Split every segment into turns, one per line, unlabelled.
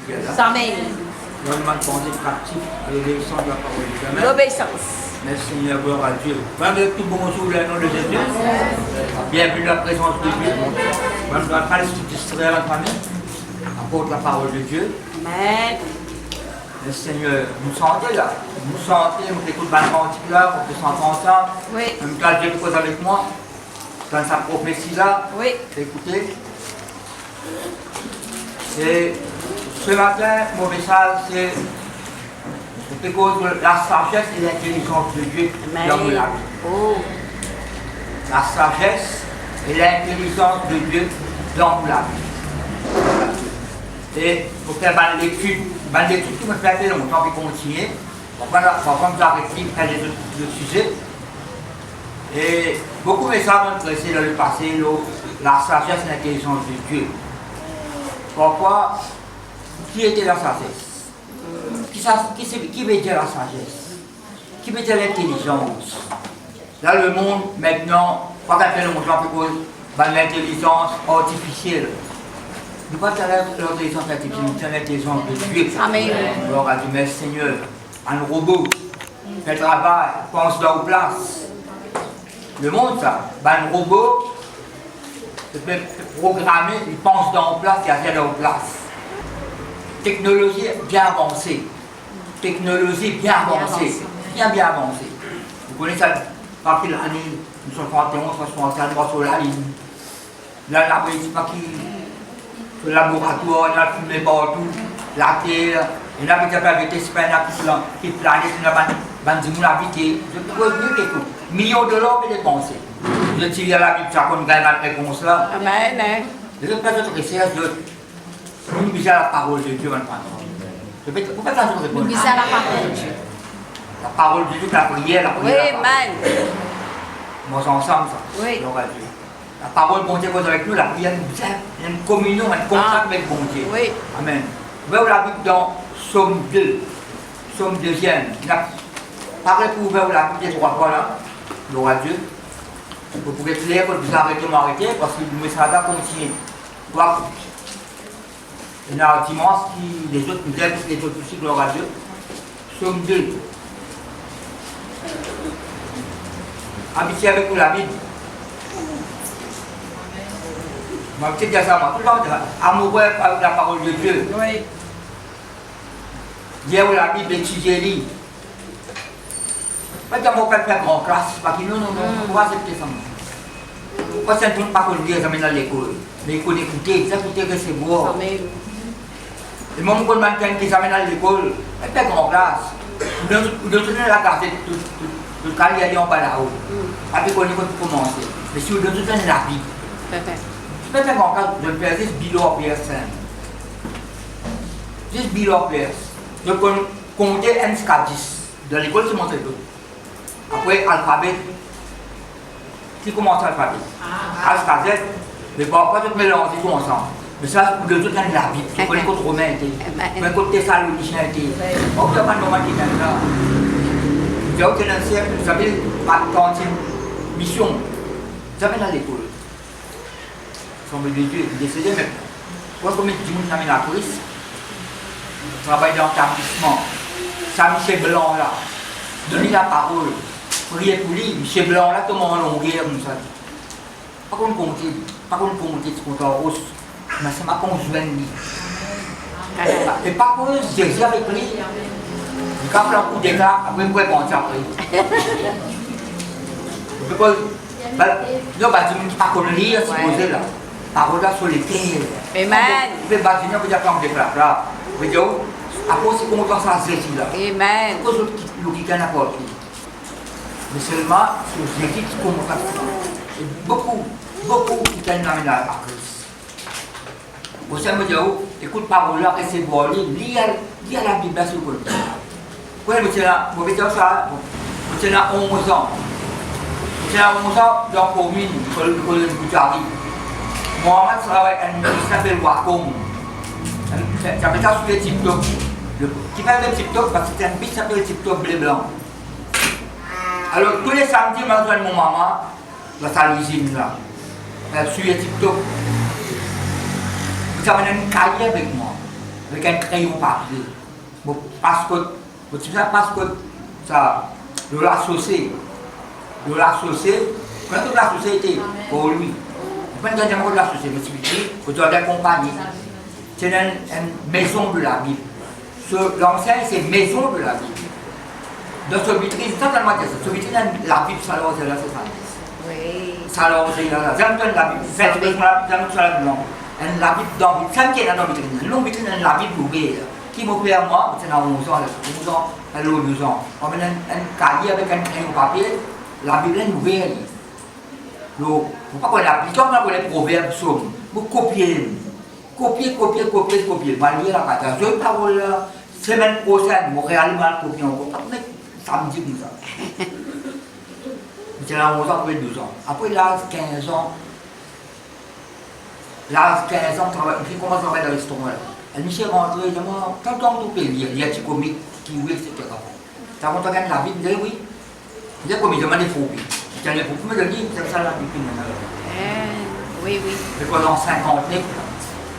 Amen.
Donne-moi de penser pratique à l'obéissance de la parole de Dieu.
L'obéissance.
Merci Seigneur, gloire à Dieu. Avec tout bonjour, le nom de Jésus. Bienvenue dans la présence de Dieu. Moi, je ne dois pas laisser distraire la famille. Apporte la parole de Dieu.
Amen.
Le Seigneur, nous sentez là. Nous sentez, nous écoutons le cantique là, pour que nous sentons ensemble.
Oui.
Même quand Dieu cause avec moi, dans sa prophétie là.
Oui.
Écoutez. Et ce matin, mon message, c'est cause de la sagesse et l'intelligence de Dieu dans la vie.
Oh.
La sagesse et l'intelligence de Dieu dans la vie. Et pour faire une étude qui me fait longtemps et continuer, on va prendre arrêter faire le sujet. Et beaucoup de messages m'ont intéressé dans le passé, la sagesse et l'intelligence de Dieu. Pourquoi? Qui était la sagesse? Qui veut dire la sagesse? Qui veut dire l'intelligence? Là, le monde, maintenant, pas qu'à faire le monde, l'intelligence artificielle. Nous ne pas l'intelligence artificielle, c'est l'intelligence de Dieu.
Amen.
Alors, à Dieu, merci Seigneur. Un robot fait le travail, pense dans la place. Le monde, ça, un robot, peut programmer, il pense dans la place, il y a rien dans la place. Technologie bien avancée. Technologie bien avancée. Bien avancée. Vous connaissez ça, par quelle année, 71, 71, sur la ligne. Là, il n'y a pas qui. Le laboratoire, il y a fumé partout, la terre, il y a des gens qui planètent, il y a des gens qui habitent. Je peux dire quelque chose. Millions de dollars pour dépenser. Je tire à la Bible, ça qu'on gagne la réponse là.
Amen.
Je vais faire votre recherche de. Nous misons la parole de Dieu maintenant. Vous faites la chose de
Nous misons la parole de Dieu.
La parole de Dieu, la prière.
Oui, amen.
Moi, c'est ensemble ça.
Oui.
La parole de Dieu est avec nous, la prière, il y a une communion, un contact avec bon Dieu.
Oui.
Amen. Vous la Bible dans Psaume 2, Psaume 2e. Pareil pour ouvrir la Bible des 3 fois là, gloire à Dieu. Vous pouvez lire, vous arrêtez, m'arrêter, parce que le message va continuer. Il y a un dimanche qui, les autres nous aident, les autres aussi, gloire à Dieu. Psaume 2. Habitué avec vous la Bible. Je vais dire ça, moi, tout le temps, amoureux avec la parole de Dieu.
Oui.
Hier, la Bible étudiée. Pas dire qu'on peut faire grand classe, parce que non, on va accepter ça. Pourquoi ça ne pas qu'on lire ça dans l'école? Mais il faut écouter, ça écouter recevoir.
Amen.
Et moi, quand je qui s'amène à l'école, elle fait grand classe. Vous donnez la gazette, tout le cas, il y a en bas là-haut. Après qu'on peut commencer. Mais si vous donnez la Bible, je peux faire grand classe, je vais faire juste Bill of Years. Juste Bill of Years. Je peux compter 1 jusqu'à 10. Dans l'école, c'est montré tout. Après, alphabet. Qui commence l'alphabet? A jusqu'à Z. Mais pas tout mélanger tout ensemble. Mais ça, pour le tout, c'est la Bible. Je connais côté romain, je connais côté thessalonicien. On ne peut pas nous manquer dans ça. J'ai aucun ancien, vous avez ma cantine, mission. Vous avez dans l'école. Son de Dieu, il est décédé, mais quand on met du monde dans la police, on travaille dans l'établissement. Saint-Michel Blanc là, donnez la parole, priez pour lui, Michel Blanc là, comment on longueur comme ça. Pas qu'on compte, ce qu'on a rose, mais c'est ma conjointe. Et pas pour Jésus avec lui, il a fait un coup d'éclat, après il pouvait penser après. Non, bah, tu ne pas qu'on lire, supposé là. Parole là sur les terres.
Amen.
Le bâtiment peut dire qu'on déclare là. Vous voyez où? Après, c'est comment on s'en Jésus là.
Amen.
Pourquoi le qui gagne n'importe qui? Mais seulement, c'est Jésus qui commence à faire. Beaucoup qui gagnent dans la Christ. Vous savez, écoute parole là, recevoir, lis la Bible sur le côté. Vous voyez, vous voyez ça, vous êtes là 11 ans. Vous êtes là 11 ans dans la commune, dans le Boutari. Mohamed travaille à une qui s'appelle Wacom. Ça fait ça sur les TikTok. Qui fait le TikTok parce que c'est un bit qui s'appelle TikTok bleu blanc. Alors tous les samedis, je rejoins mon maman dans sa cuisine là. Elle suit les TikTok. Vous avez une cahier avec moi. avec un crayon papier. Bon, parce que, ça, de l'associer, quand on l'associer pour lui, quand on a l'associer, vous devez accompagner. C'est une maison de la Bible. L'ancien, c'est maison de la Bible. Dans ce vitrine, c'est totalement ça. Ce vitrine, la Bible, ça l'a c'est ça.
Oui.
Ça l'a j'aime la Bible. Faites la Bible, la Bible dans la Bible. Ça qui est dans la vitrine. La vitrine, la Bible ouverte. Qui m'a fait à moi, c'est dans 11 ans, elle a 12 ans. On met un cahier avec un crayon papier, la Bible est ouverte. Donc, il ne faut pas qu'on l'applique, comme on les proverbes, vous copiez. Copier. Malgré la patate. Je vais parler la semaine prochaine, je vais réellement copier encore. Après, samedi comme ça. C'est là 11 ans, après 12 ans. Après l'âge 15 ans, puis commence à travailler dans l'histoire. Elle me dit rentrée, je dis, quand on peut lire, il y a des comiques qui oui, etc. Ça va regarder la Bible, je dis oui. Il y a comiques, je demande des faux. Je dis, pour me dire, c'est ça la Bible.
Oui.
Je crois dans 59.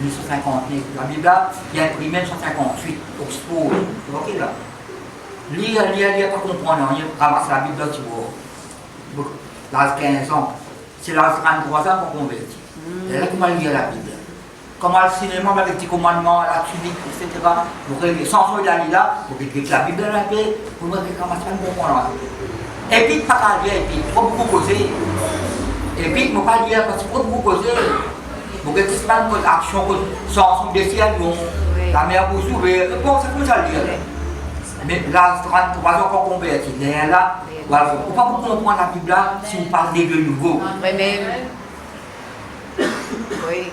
1959. La Bible là, il y a imprimé en 1958, Oxford. Ok là. Lire, pas comprendre rien, ramasse la Bible là, tu vois. L'âge 15 ans. C'est l'âge 33 ans qu'on convertit. Et là, comment lire la Bible? Comment le cinéma avec les petits commandements, la tunique, etc. Vous réglez sans de la là, vous réglez la Bible là, vous me réglez comment ça me comprendre. Et puis, pas qu'à lire, et puis, il faut beaucoup causer. Et puis, il ne faut pas lire parce qu'il faut beaucoup causer. Vous avez des actions sans des ciels, la mer vous ouvre, bon, c'est comme ça le dire. Mais là, 33 ans qu'on convertit, là, voilà, il ne faut pas vous comprendre la Bible là si vous parlez de nouveau.
Oui.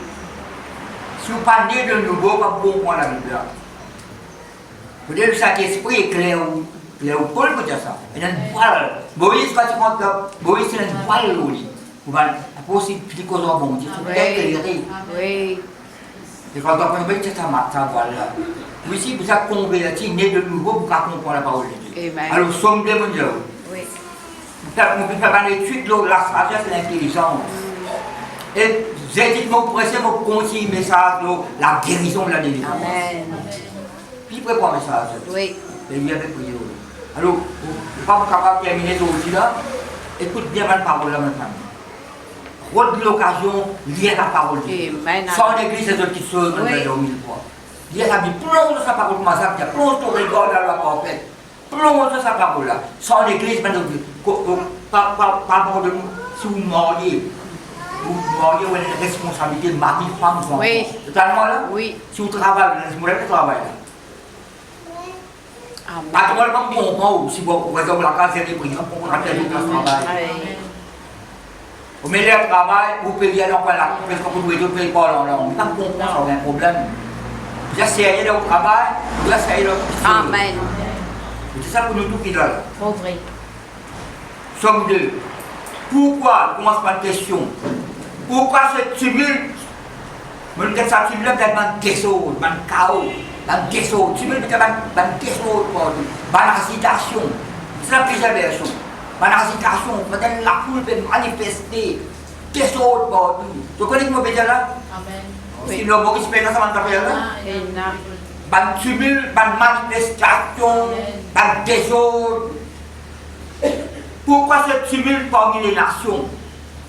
Si vous parlez de nouveau, pas vous comprendre la Bible là. Vous dites le Saint-Esprit est clair ou Paul peut dire ça. Il y a une voile. Moïse, quand il rentre là, Moïse, c'est une voile au lit. Vous voyez, aussi petit cause en bon Dieu, tout éclairé.
Oui.
Et quand on comprend ça voile là. Oui, si vous êtes converti, né de nouveau, vous pouvez comprendre la parole de Dieu. Alors, somme de mon Dieu.
Oui.
On peut faire une étude, la sagesse et l'intelligence. Et j'ai dit que vous pressez, vous continuez le message, la guérison de la délivrance.
Amen.
Puis, vous préparez le message.
Oui.
Et il y a des prières. Alors, vous n'êtes pas capable de terminer aujourd'hui là. Écoute bien ma parole là maintenant. Rôde l'occasion, lire la parole de Dieu. Sans l'église, c'est une petite chose, on va dormir une fois. Lire la Bible, plonge sa parole, comme ça, plonge ton regard dans la parfaite. Plonge sa parole là. Sans l'église, pas de si vous mariez, vous avez une responsabilité, mari, femme, enfant.
Oui.
Totalement là?
Oui.
Si vous travaillez, vous avez travail là. Pas tout le monde comprend, si vous avez la case des prix, on comprend très bien le travail. Au milieu du travail, vous payez l'emploi là, parce que vous devez payer pas l'emploi. On ne comprend pas, c'est un problème. Vous essayez d'aller au travail, vous essayez de...
Amen.
C'est ça pour nous tous qui là.
Pauvre.
Somme 2. Pourquoi, on commence par une question. Pourquoi ce tumulte? Je dis ça, tumulte, c'est un désordre, un chaos, un désordre. Tumulte, c'est un désordre, une agitation. C'est la préservation. Une agitation, peut-être la foule peut manifester. Désordre, partout. Tu connais comment on peut dire là?
Amen.
Si le Maurice Pénin, ça va t'appeler là? Un tumulte, une manifestation, un désordre. Pourquoi ce tumulte parmi les nations?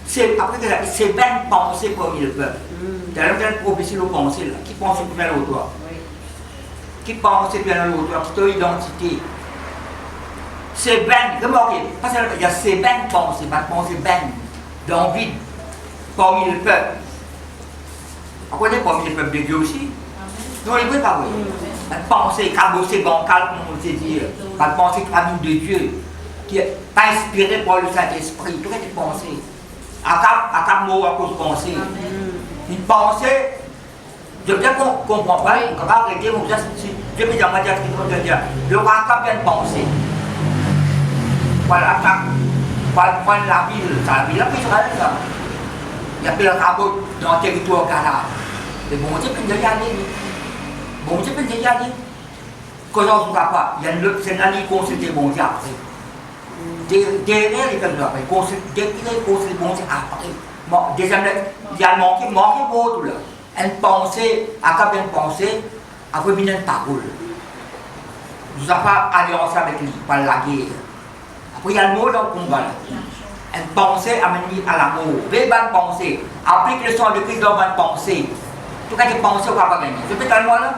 C'est bien pensé parmi le peuple. Il y a une prophétie de pensée là. Qui pense plus à l'autre? Qui pense plus à l'autre? Qui a identité? C'est bien, remarquez, parce qu'il y a ces bien pensées, bien d'envie parmi le peuple. On connaît parmi le peuple de Dieu aussi. Non, il ne peut pas, oui. Une pensée cabossée, bancale, comme on sait dire. Une pensée famille de Dieu, qui est inspirée par le Saint-Esprit. Tout est pensée. À quatre mots à cause de pensée. Une pensée, je ne comprends pas, on va arrêter, on va dire, je vais dire, le racap vient de penser. Voilà, prendre la ville, ça, la ville a Israël, ça. Il y a plein de rabots dans le territoire Canada. Mais bon Dieu peut y aller. Bon Dieu peut y aller. Quand on ne va pas, il y a une c'est une année qu'on s'est dit bon Dieu après. Derrière les personnes après, qu'on s'est dit bon Dieu après. Bon, deuxième, il y a manqué beaucoup là. Une pensée, à quoi bien penser, après il y a une parole. Nous n'avons pas alliance avec lui, par la guerre. Après il y a le mot dans le combat. Une pensée amène à l'amour. Belle pensée. Applique le sang de Christ dans votre pensée. Tout cas, des pensées, on ne va pas gagner. C'est peut-être moi là.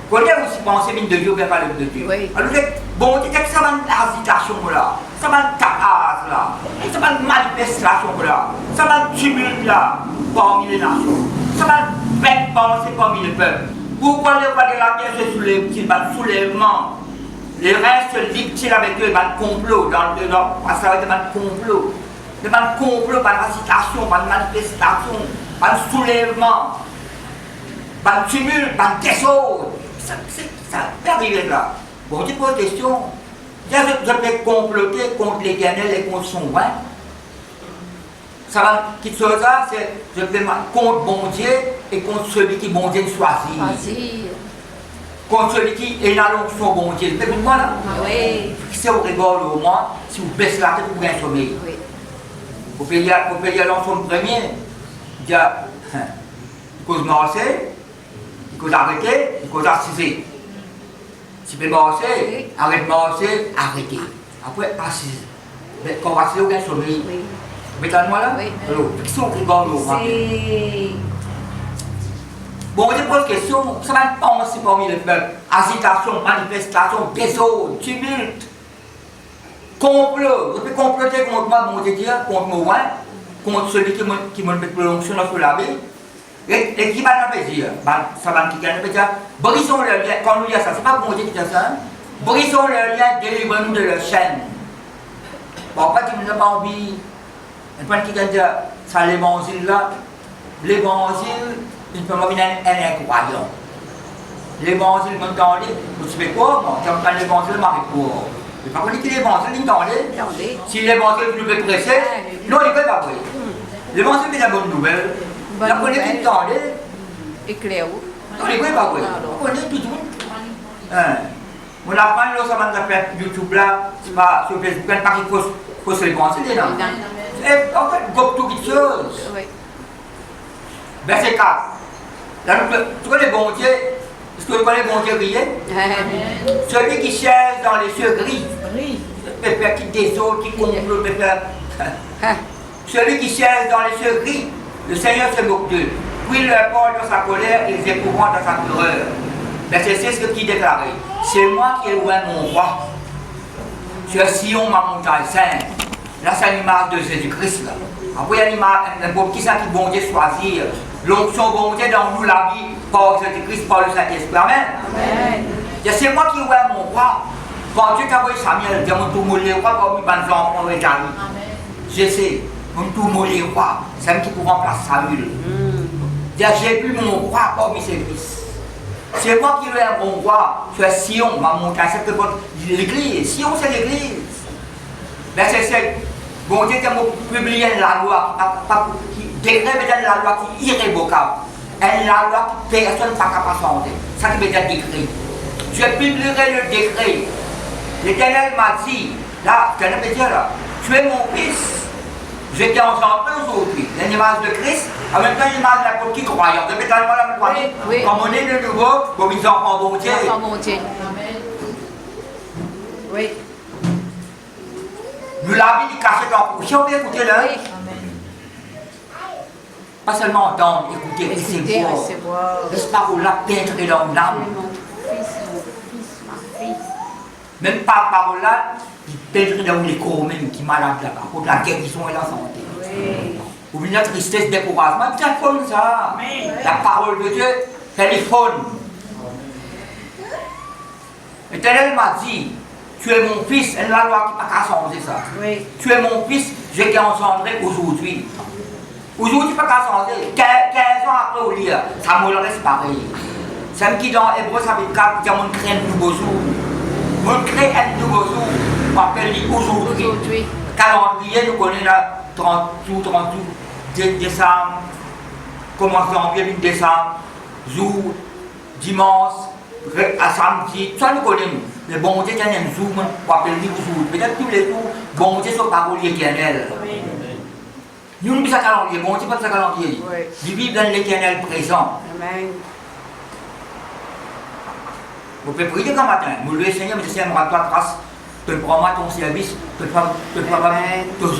Vous avez aussi pensé mine de Dieu, bien pas de Dieu.
Oui.
Alors, bon, c'est ça va une hésitation là. Ça va une tapage là. Ça va une manifestation là. Ça va une tumulte là parmi les nations. Ça va une bête pensée parmi les peuples. Pourquoi les rois de la terre se soulèvent, ils battent soulèvement? Les restes se liguent avec eux, ils battent complot. Parce que ça va être un complot. Ils battent complot, par une agitation, par une manifestation, par un soulèvement, par un tumulte, par un désordre. Ça peut arriver là. Bon, tu poses question. Je peux comploter contre l'Éternel et contre son roi. Ça va, quelque chose là, c'est je peux contre bon Dieu et contre celui qui bon Dieu choisit. Contre celui qui est là l'onction bon Dieu. C'est pourquoi là?
Oui.
Fixez au regard au moins, si vous baissez la tête, vous pouvez sommeil.
Oui.
Vous payez l'onction premier. Il y a cause marcher, il cause arrêter, il cause assiser. Si vous pouvez marcher, arrête de marcher, arrêtez. Après, assise. Mais quand on va se lever, au sommeil.
Oui.
Vous mettez moi là?
Oui.
Alors, fixez au regard au moins. Bon, je pose question, ça va être pensé parmi les peuples. Agitation, manifestation, désordre, tumulte, complot. Je peux comploter contre moi, mon Dieu, contre moi, contre celui qui me met l'onction sur la vie. Et qui va nous dire? Ça va nous dire, brisons le lien, quand nous disons ça, c'est pas mon Dieu qui dit ça. Brisons le lien, délivrons-nous de leur chaîne. Bon, pas qu'il n'a pas envie. Et puis qui dit ça, l'évangile là, l'évangile. Il peut m'amener un incroyant. L'évangile, vous entendez? Vous savez quoi? Moi, quand l'évangile m'arrive pour. Mais par contre, l'évangile, vous entendez? Si l'évangile vous le pressé, non, il ne peut pas vrai. L'évangile est la bonne nouvelle. La connaît qui entendez?
Éclair.
Non, il ne peut pas vrai. Vous connaissez tout le monde. Mon apprend, là, ça va nous faire YouTube là, c'est pas sur Facebook, il n'y a pas qu'il faut l'évangile, non? Et en fait, beaucoup de choses. Verset 4. Tu connais bon Dieu? Est-ce que tu connais bon Dieu grillé? Celui qui cherche dans les cieux gris. Pépère qui désole, qui complot, pépère. Celui qui cherche dans les cieux gris, le Seigneur se moque d'eux. Puis il leur parle dans sa colère et les éprouvant dans sa fureur. Verset 6, ce qui déclarait: c'est moi qui ai ouvert mon roi. Sur Sion, ma montagne sainte. Là, c'est l'image de Jésus-Christ. Après, il y a l'image, qui ça qui bon Dieu choisir? L'onction bon Dieu dans nous la vie par Jésus-Christ, par le Saint-Esprit. Amen. C'est moi qui ai ouvert mon roi. Quand Dieu t'a envoyé Samuel, il a tout moulé roi comme il va nous envoyer David. Je sais, mon tout moulé roi, c'est lui qui peut remplacer Samuel. J'ai vu mon roi parmi ses fils. C'est moi qui ai ouvert mon roi sur Sion, ma montagne. C'est l'église. Sion, c'est l'église. Verset 7. Bon Dieu t'a publié la loi qui décret la loi qui est irrévocable. Et la loi que personne ne peut pas changer. Ça qui veut dire décret. Je publierai le décret. L'Éternel m'a dit, là, l'Éternel veut dire là, tu es mon fils. Je t'ai engendré aujourd'hui. L'image de Christ, en même temps l'image de la petite croyance. Vous avez la croyance?
Oui.
Comme on est de nouveau, comme ils enfants bon Dieu.
Oui.
Nous l'avons dit caché dans le. Si on peut écouter là, pas seulement entendre, écouter, recevoir. Laisse parole-là pénétrer dans l'âme. Même pas parole-là, il pénètre dans les corps même qui sont malades là-bas, pour la guérison et la santé. Ou bien la tristesse, découragement, c'est comme ça. La parole de Dieu, téléphone. L'Éternel m'a dit, tu es mon fils, et la loi qui n'a pas changer ça.
Oui.
Tu es mon fils, je t'ai engendré aujourd'hui. Aujourd'hui, tu ne peux pas changer. 15 ans après au lit, ça me reste pareil. C'est qui dans Hébreu, ça veut dire qu'on crée un nouveau jour. On crée un nouveau jour, on appelle aujourd'hui. Calendrier, nous connaissons là 30 jours, 2 décembre, commence janvier, 8 décembre, jour, dimanche, à samedi, ça nous connaissons. Mais bon Dieu, il y a un jour, on appelle aujourd'hui. Peut-être tous les jours, bon Dieu, c'est parole éternelle. Nous n'avons pas de calendrier, bon Dieu, pas de calendrier. Nous vivons dans l'éternel présent.
Amen.
Vous pouvez prier comme matin. Vous le Seigneur, mais Seigneur, rends-toi grâce. Tu prends moi ton service, tu prends tes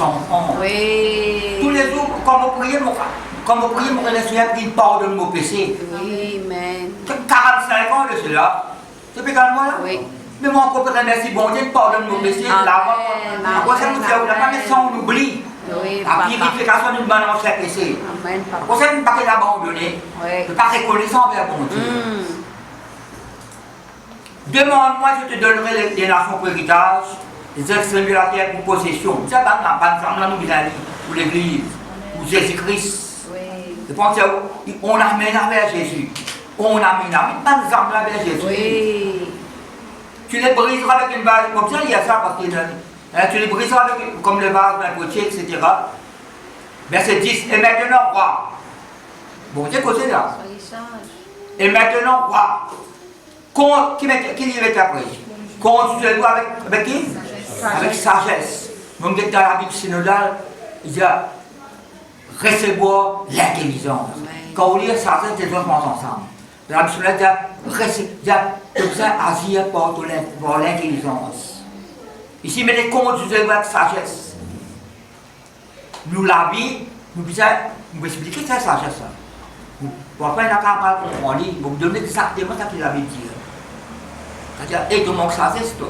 enfants.
Oui.
Tous les jours, quand vous priez, mon Seigneur, il pardonne mon péché.
Oui, amen.
45 ans de cela. C'est pas calme là?
Oui.
Mais moi, on peut remercier bon Dieu, pardonne mon péché. Après ça, nous faisons la même sans on oublie.
Oui,
La purification d'une bonne en chaque péché.
Amen, papa.
Après ça, nous ne pas l'abandonner.
Oui.
Ne pas reconnaissant envers bon Dieu. Demande-moi, je te donnerai les nations pour héritage, les extrêmes de la terre pour possession. Ça, là, nous disons, pour l'Église, pour Jésus-Christ.
Oui.
Je pense qu'on amène vers Jésus. On amène pas nous âmes vers Jésus.
Oui.
Tu les briseras avec une base comme ça, il y a ça parce que tu les briseras avec, comme le vase d'un potier, etc. Verset 10. Et maintenant, roi. Bon, Dieu, côté là.
Soyez sage.
Et maintenant, roi. Qui y met après? Quand tu le vois avec qui? Avec sagesse. Donc, dans la Bible synodale, il y a recevoir l'intelligence. Quand on lit sagesse, les deux pensent ensemble. Dans la Bible synodale, il y a comme ça, agir pour l'intelligence. Ici, mais les comptes, tu le vois avec sagesse. Nous, la vie, nous pouvons expliquer cette sagesse. Pour après, on a comprendre, vous me donnez exactement ce qu'il avait dit. C'est-à-dire, et tu manques sagesse, toi.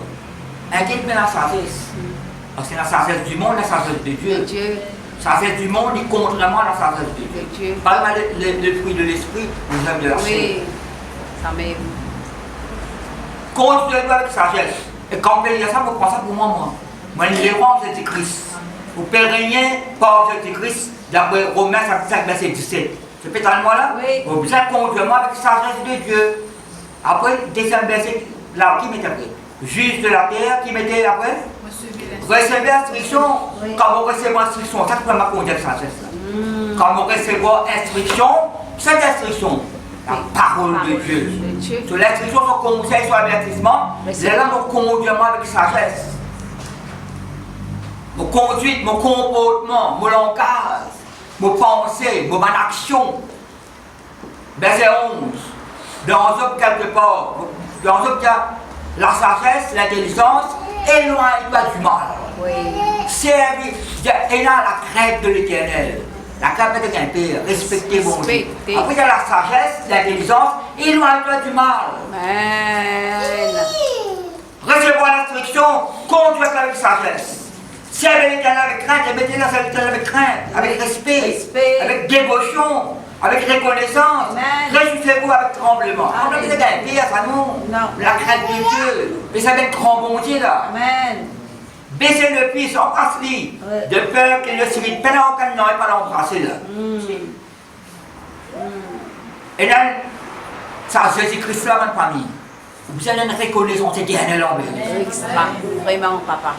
Inquiète-moi la sagesse. Parce que la sagesse du monde, la sagesse de Dieu. La sagesse du monde est contrairement à la sagesse de Dieu. Par exemple, le fruit de l'esprit, les œuvres de la chair.
Oui, ça m'aime.
Quand tu le vois avec sagesse, et quand on dit ça, vous pensez pour moi. Moi, je rends Jésus-Christ. Vous pérennez par Jésus-Christ, d'après Romains 5, verset 17. C'est peut-être moi là?
Oui.
Vous êtes contre moi avec la sagesse de Dieu. Après, deuxième verset, là, qui mettait après? Juge de la terre, qui mettait après? Recevez instruction.
Oui.
Quand vous recevez instruction, ça peut ma conduire sagesse. Quand vous recevez instruction, cette instruction, la parole de Dieu. Sur l'instruction, son conseil, son avertissement, c'est là mon conduisement avec sagesse. Mon conduite, mon comportement, mon langage, mon pensée, mon action. Verset 11. Dans un quelque part, dans un cas, la sagesse, l'intelligence, éloigne-toi du mal.
Oui.
Servir, et là la crainte de l'Éternel. La crainte de l'Éternel, respecter mon Dieu. Après, il y a la sagesse, l'intelligence, éloigne-toi du mal.
Amen.
Recevoir l'instruction, conduire avec sagesse. Servir l'Éternel avec crainte, et mettez la l'Éternel avec crainte, avec respect, avec dévotion, avec reconnaissance. Réjouissez-vous avec tremblement. On a dit d'un pire à nous. La crainte de Dieu. Mais ça va être grand bon Dieu là.
Amen.
Baissez le fils, embrasse-lui, de peur qu'il ne s'irrite pas dans aucun nom et pas l'embrasser là. Et là, ça, Jésus-Christ là, ma famille. Vous avez une reconnaissance éternelle envers.
Extra. Vraiment, papa.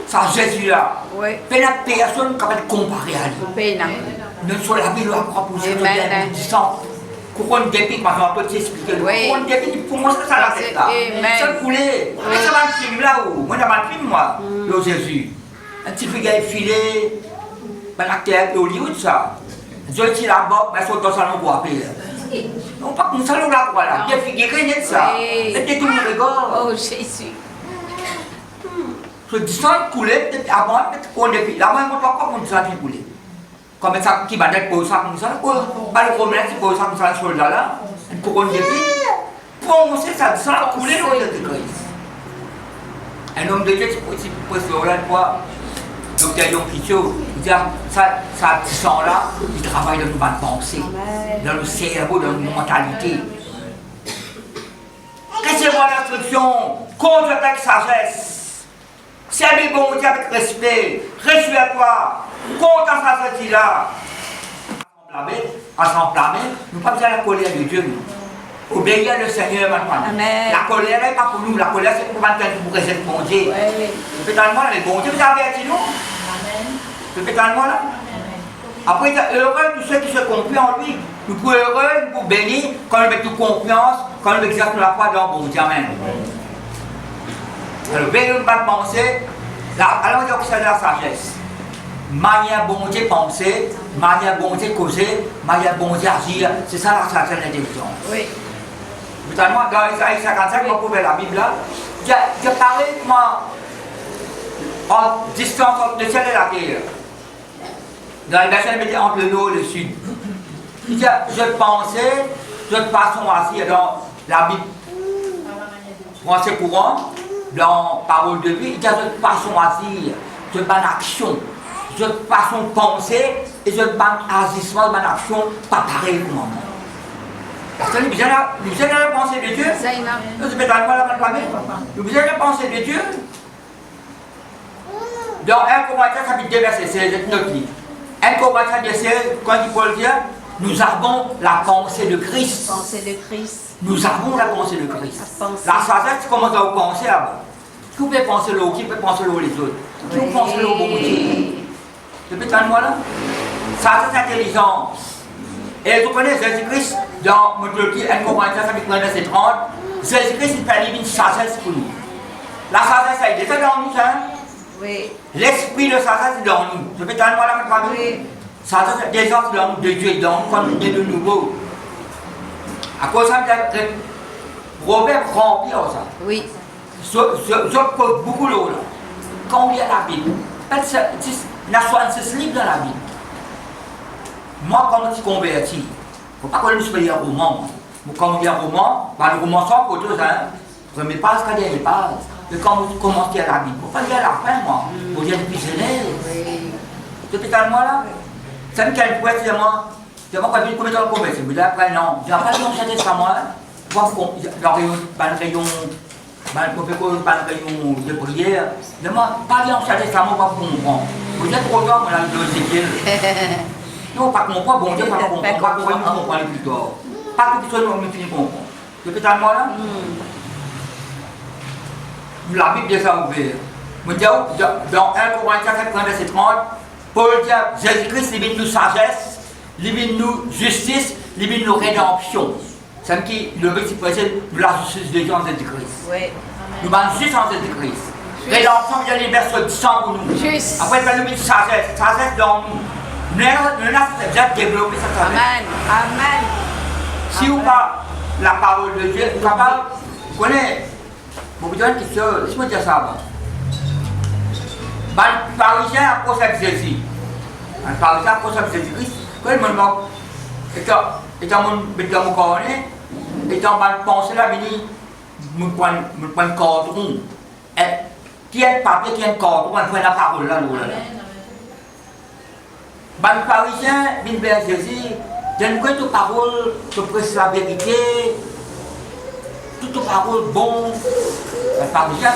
Ça, Jésus là.
Oui.
Mais la personne capable de comparer à lui.
Pena.
Ne soit la vie à propos de ce
Amen.
disant. Couronne d'épique, par exemple, on peut t'expliquer.
Oui.
Couronne d'épique, pour moi, c'est ça la tête là.
Amen.
Ça coulait. Mais ça va un film là où, moi, dans un film, moi, le Jésus. Un petit peu filé, ben la tête de Hollywood, ça. Je dis là-bas, ben, sur ton salon pour appeler. Non, pas comme salon là, voilà. Bien figuré, net ça. C'était tout le regard.
Oh, Jésus.
Je dis ça, coulait, peut-être avant, peut-être qu'on est là, moi, je ne vois pas comment ça coulait. Comme ça, qui va être posé comme ça, pas le problème, c'est posé comme ça, sur là, là, une couronne de vie. Pour moi, ça coulait dans le Christ. Un homme de Dieu, c'est pour se regarder quoi. Docteur Yon Pichot, il dit, ça sang là, il travaille dans nos bonnes pensées, dans le cerveau, dans nos mentalités. Recevez-moi l'instruction, contre-attaque sagesse. Servez bon Dieu avec respect, réjouis-toi, compte en sa sortie là. À s'enflammer, nous ne pas besoin de la colère de Dieu. Obéir le Seigneur maintenant. La colère n'est pas pour nous, la colère c'est pour maintenant pour réserver mon Dieu. Peut-être moi, les bons Dieu, vous avez averti nous. Peut-être moi là. Après, il y a heureux tous ceux qui se confient en lui. Nous pouvons heureux, nous pouvons bénir quand nous mettons confiance, quand nous exerçons la foi dans bon Dieu. Amen. Alors, veillez ne pas penser, alors on dit que c'est la sagesse. Manière bon Dieu penser, manière bon Dieu causer, manière bon Dieu agir, c'est ça la sagesse de l'intelligence.
Oui.
Vous Totalement, dans Isaïe 55, on pouvait la Bible là. Je parlais comment en distance entre le ciel et la terre. Dans les versets, il mettait entre le nord et le sud. Il dit, je pensais de façon assise dans la Bible français courant, dans Parole de vie, il dit de façon assise, de bonne action, de façon penser et de bon agissement, de bonne action, pas pareil pour moi. Vous avez la pensée de Dieu? Vous avez la pensée de Dieu? Dans 1 Corinthiens chapitre 2 verset 16, notre livre. 1 Corinthiens 2 16, quand il Paul dit, nous avons la pensée de Christ.
Pensée de Christ.
Nous avons la pensée de Christ. La sagesse commence à penser avant. Qui peut penser l'eau? Qui peut penser l'eau les autres? Qui peut penser l'eau bon Dieu? Depuis tant de mois là? Sagesse intelligence. Et vous connaissez Jésus-Christ dans 1 Corinthiens chapitre 1 verset 30. Jésus-Christ il fait une sagesse pour nous. La sagesse elle est déjà dans nous, hein?
Oui.
L'esprit de sagesse est dans nous. Je peux t'en voir là, oui. Sagesse déjà dans nous, de Dieu est dans nous, comme il est de nouveau. À cause de ça, Robert remplit ça.
Oui.
Je pose beaucoup l'eau là. Quand on lit la Bible, il y a 66 livres dans la Bible. Moi, quand je suis converti, il ne faut pas qu'on lise un roman. Quand on lit un roman, le roman sans photos, hein. Première page, quand il y a des pages. Mais quand vous commencez à la Bible, il ne faut pas lire à la fin, moi. Il faut lire depuis Genèse. Oui. Depuis tant de mois là, ça me calme pour être moi. Je vois quand je combien de temps converti. Mais après, non. Je n'ai pas lu mon testament. Voir dans le rayon de prière. Je n'ai pas lu mon testament pour comprendre. Vous êtes trop tard, madame de Zéchiel. Non, pas comprendre, bon Dieu, pas comprendre. Pas comprendre plus tard. Pas que tout le monde me finit comprendre. Depuis tant de mois là. La Bible est ouverte. Dans 1 Corinthiens 4, verset 30, Paul dit Jésus-Christ libère nous sagesse, libère nous justice, libère nous rédemption. C'est qui le verset précédent, nous la justice de Dieu en Jésus-Christ. Oui. Nous avons justice en Jésus-Christ. Rédemption, il y a les versets du sang pour nous. Juste. Après, il y a sagesse, sagesse dans nous. Nous avons déjà développé cette sagesse.
Amen. Amen.
Si vous pas la parole de Dieu, vous capable, vous connaissez. Vous dire une question, laisse-moi dire ça avant. Les Parisiens approchent avec Jésus. Les Parisiens approchent avec Jésus-Christ. Quand ils me demandent, étant mon corps, étant mal pensé là, je me prends un cordon. Qui est le papier, qui est le cordon, on prend la parole là. Les Parisiens viennent vers Jésus, ils prennent toute parole, ils prêchent la vérité. Toute parole bon, la parole ça.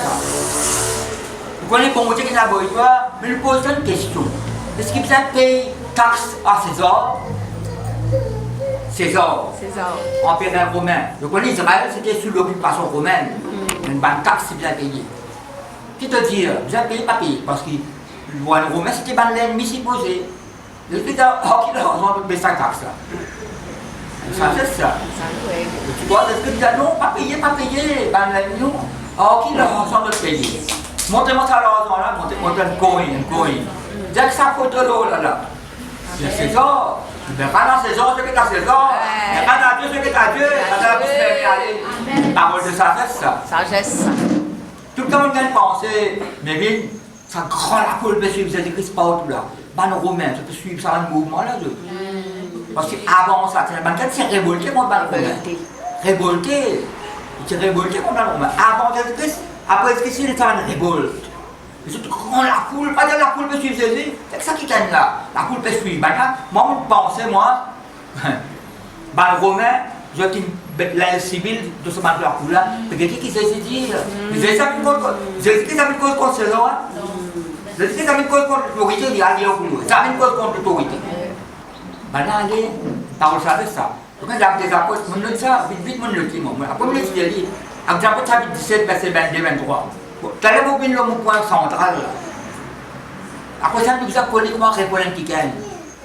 Vous connaissez bon Dieu qui n'a pas eu toi, mais il pose une question. Est-ce qu'il paye taxe à César? César. Empereur romain. Vous connaissez Israël, c'était sous l'occupation romaine. Une bonne taxe, c'est bien payé. Qui te dit, vous avez payé, pas payé, parce que le romain, c'était l'ennemi supposé. Le fait qu'il a raison de payer sa taxe là. Ça, c'est ça. Tu vois, est-ce que tu dis non, pas payé, ben non. Alors, qui a raison de payer? Montrez-moi ça l'argent là, montrez-moi un coin. Dès que ça photo là. C'est César. Mais pas dans César, c'est que t'as César. Mais pas dans Dieu, c'est que t'as Dieu. Pas dans la bouche de parole de sagesse, ça.
Sagesse.
Tout le temps, on vient de penser, mais bien, ça grand la foule peut suivre Jésus-Christ partout là. Ben, le Romain, ça peut suivre ça un mouvement là. Parce qu'avant ça, c'est révolté contre le Romain. Révolté. Il s'est révolté contre le Romain. Avant Jésus-Christ, après Jésus-Christ, il était en révolte. Mais surtout, quand la foule, pas dire la foule peut suivre Jésus, c'est ça qui t'aime là. La foule peut suivre. Maintenant, moi, je pensais, le Romain, je dis l'aile civile de ce match de la foule là. Mais qui s'est dit, Jésus-Christ a mis cause contre César. Jésus-Christ a mis cause contre l'autorité, il a dit au boulot. Ça a mis cause contre l'autorité. Maintenant, allez, parole ça avec ça. Donc, quand j'ai des apôtres, je me dis ça, vite, je le dis, moi. Après, je me dis, avec l'apôtre chapitre 17, verset 22, 23. Tu allez vous venir le point central. Après ça, nous avons connu comment répondre à un petit gain.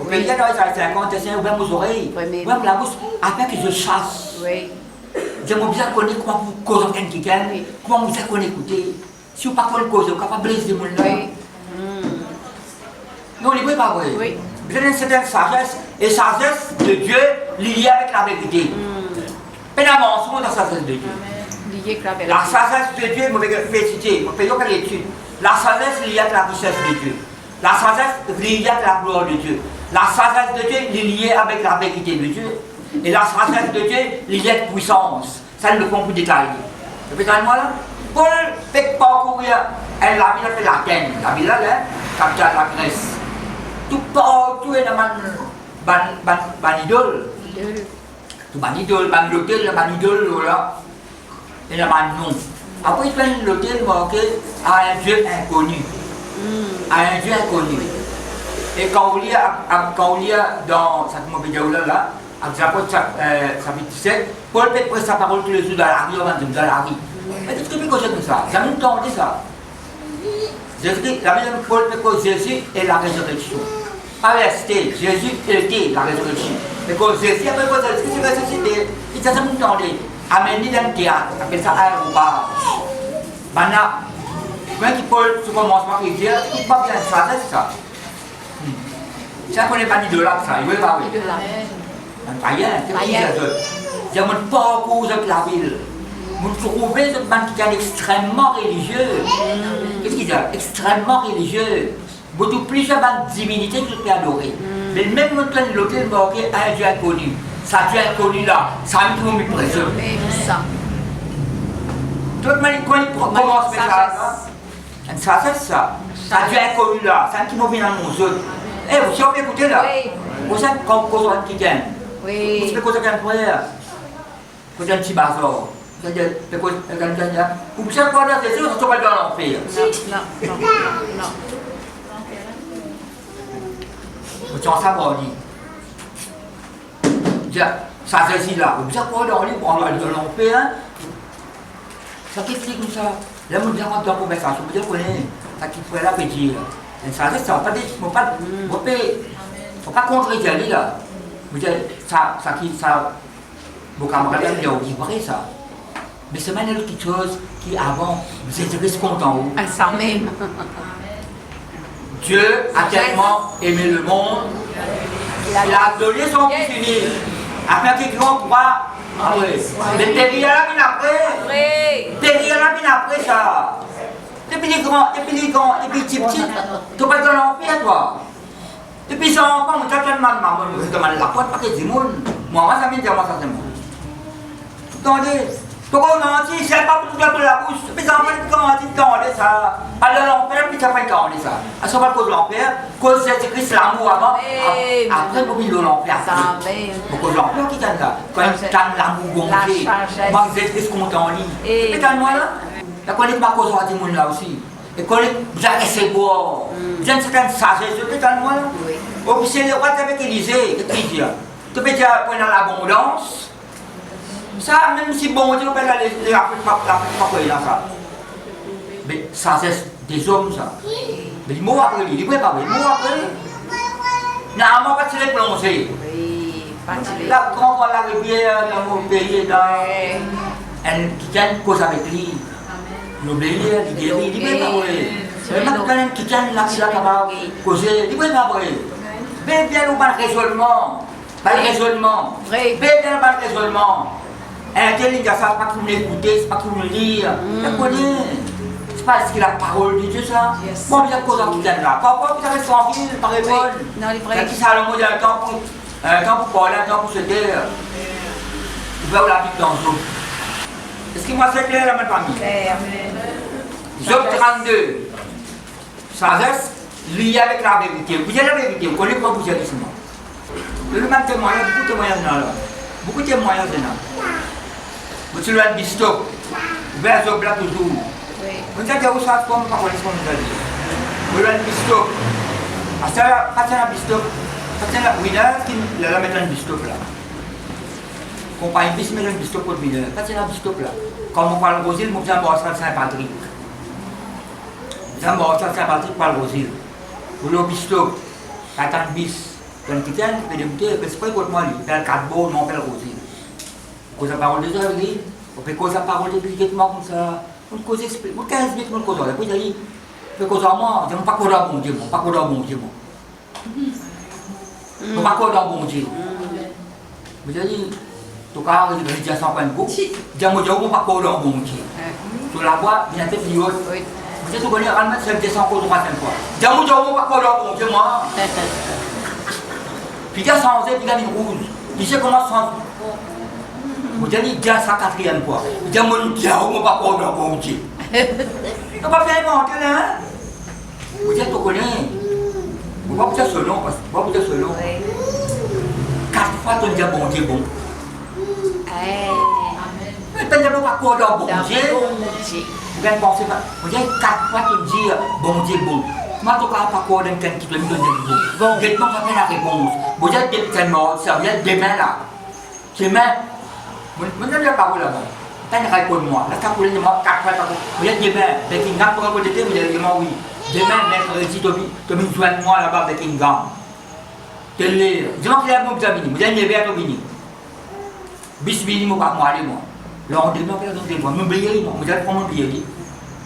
Au pays, dans les 50, c'est ouvert vos oreilles, ouvert la bouche, afin que je chasse. J'aimerais bien connaître comment vous causez un petit gain, comment vous avez écouté. Si vous ne pouvez pas causer, vous êtes capable de briser le monde. Non, il n'est pas vrai. Vous avez une certaine sagesse, et sagesse de Dieu liée avec la vérité. avancement dans la sagesse de Dieu. La sagesse de Dieu, je vais citer, je vais faire l'étude. La sagesse liée à la richesse de Dieu. La sagesse liée à la gloire de Dieu. La sagesse de Dieu est liée avec la vérité de Dieu. Et la sagesse de Dieu est liée à la puissance. Ça ne le font plus détailler. Vous voyez moi là? Paul fait parcourir la ville de l'Athènes. La ville là, capitale de la Grèce. Tout partout est dans l'idole. Tout ban idole, ban l'hôtel, ban idole là. Et là, non. Après, il fait l'hôtel marqué à un Dieu inconnu. À un Dieu inconnu. Et quand on lit dans cette mauvaise là, à chapitre 17, Paul fait prêcher sa parole tous les jours dans la rue, dans la rue. Mais qu'est-ce que c'est comme ça? J'ai même entendu ça. Jésus, la Bible Paul fait que Jésus est la résurrection. Pas resté, Jésus était la résurrection. Mais quand Jésus, après que Jésus est ressuscité, il s'est jamais entendu. Amené dans le théâtre, appelle ça aérobage. Maintenant, quand Paul se commence par dire, il ne peut pas bien ça, c'est ça. Ça ne connaît pas d'idole là, ça, il ne veut pas. Rien, c'est mon parcours de la ville. Vous trouvez ce man qui est extrêmement religieux. Qu'est-ce qu'il dit? Extrêmement religieux. Beaucoup plus de divinités que je peux adorer. Mais même quand l'hôtel marqué un Dieu inconnu, ça Dieu inconnu là, ça me trouve présent. Tout le monde commence à faire ça. Ça c'est ça. Ça Dieu inconnu là, ça qui m'a vu dans mon zone. Eh, vous savez écouter là? Vous savez quand on a un petit gain? Oui. Vous savez quoi c'est un frère? Vous avez un petit bazar. Vous savez quoi c'est un gagnant? Vous savez quoi c'est sûr, ça ne va pas dans l'enfer. Non. Vous savez ça, bon, dit. Ça c'est ici là. Vous savez quoi dans l'enfer, on va dans l'enfer. Ça qui explique comme ça. Là, vous avez une conversation, vous avez ça qui pourrait là dire. Ça reste, ça ne faut pas contredire là. Vous dites, ça, vos camarades disent, vrai ça. Mais c'est même quelque chose qui avant, vous êtes content.
Ça même.
Dieu a tellement aimé le monde, il a donné son fils unique, afin qu'il croit. Mais derrière la vie après, après ça. Depuis les grands, depuis petits, tu vas dans l'enfer, toi. Depuis son enfant, tu as tellement de maman, tu demandes la porte, pas que du monde. Moi, ça vient de moi, ça c'est moi. Attendez, pourquoi on a dit, c'est pas pour tout la bouche, depuis les enfants, quand on dit, attendez ça. Alors l'enfer, puis ça fait attendez ça. À ce moment-là, cause de l'enfer, cause de Christ, l'amour avant, après, pour qu'il y ait l'enfer. Pourquoi l'enfer qui t'aime là? Quand il t'aime l'amour gonflé, moi, vous êtes Christ content en ligne. Mais calme-moi là. La connaît pas cause de monde là aussi. Et connaît Jacques c'est beau. J'ai une certaine sagesse, je peux calmer moi là. Officier le roi avec Élysée, qu'est-ce qu'il dit? Tu peux dire pendant l'abondance. Ça, même si bon Dieu peut aller la là ça. Mais sagesse des hommes ça. Mais les mots après, il ne peut pas les mots après. Non, pas tirer plongé. Là, quand on va la rivière dans mon pays, elle qui a une cause avec lui. L'obéir, il guérit, il peut pas vrai. Mais quand même qui tient là, qui l'a capable de causer, il peut pas vrai. Mais bien ou pas le raisonnement, pas le raisonnement. Mais bien pas le raisonnement. Intelligence, c'est pas qu'il m'écouter, c'est pas qu'il me lire. Tu connais? C'est pas ce qu'il a la parole de Dieu ça. Bon, il y a cause qui tient là. Pourquoi vous avez tranquille, par épaule? C'est qui ça le mot d'un temps pour parler, un temps pour se taire. Il va où la vie dans le zoo. Est-ce que moi c'est clair la même famille? Job 32. Sagesse liée avec la vérité. Vous avez la vérité, vous connaissez pas vous êtes ici. Le même témoignage, beaucoup de témoignages là. Beaucoup de témoignages là. Vous êtes le bistop. Vers Job là toujours. Vous avez dit où ça comme pas connaître comme vous avez dit. Vous êtes le bistop. Parce que pas un bistop. Parce que oui là, il a mettre un bistop là. Compagnie bis mais un bistop pour lui. Pas un bistop là. Quand on parle de Rosile, moi j'aime voir ça Saint-Patrick. J'aime voir ça Saint-Patrick par le Rosile. Vous le bistop. Attends bis. Quand tu es peut débuter, c'est pas contre moi lui. Père 4 beaux, mon père Rosile. Cause la parole des heures, lui. On peut cause la parole immédiatement comme ça. On cause explique. Moi 15 minutes, on cause. Après, il dit, on cause à moi. Je ne pas cause à bon Dieu, pas cause à bon Dieu. Je ne pas cause à bon Dieu. Vous avez dit, tout cas, il y a 100 points de coup. J'ai mon Dieu, on va pas coller en bon Dieu. Sur la voie, il y a des filles. Vous êtes connais, realement, c'est 200 fois, 300 fois. J'ai mon Dieu, on va pas coller en bon Dieu, moi. Puis il y a 100, puis il y a une rouge. Il sait comment ça. Vous avez dit ça 4e fois. Il dit mon Dieu, on va pas coller en bon Dieu. Il ne va pas faire inventer, hein. Vous êtes au connaît. Vous ne pouvez pas vous dire ce nom, parce que vous ne pouvez pas vous dire ce nom. 4 fois, tu dis bon Dieu, bon. Mais tu ne peux pas coller en bon Dieu. Vous avez pensé, vous avez 4 fois, tu dis bon Dieu, bon. Moi, je ne peux pas coller quelqu'un qui te donne des bon. Maintenant, ça fait la réponse. Vous êtes tellement, ça vient demain là. Demain, vous n'avez pas parole là-bas. T'as une réponse moi. Là, t'as coulé de moi 4 fois. Vous êtes demain, avec une gamme pour un côté, vous allez dire oui. Demain, mercredi, tu as besoin de moi là-bas avec une gamme. Télé. Dis-moi que vous avez vous avez levé à ton vini. Bisbini, moi, pas moi, allez moi. Là, on dit non, vous m'oubliez, moi. Vous allez prendre m'oublier.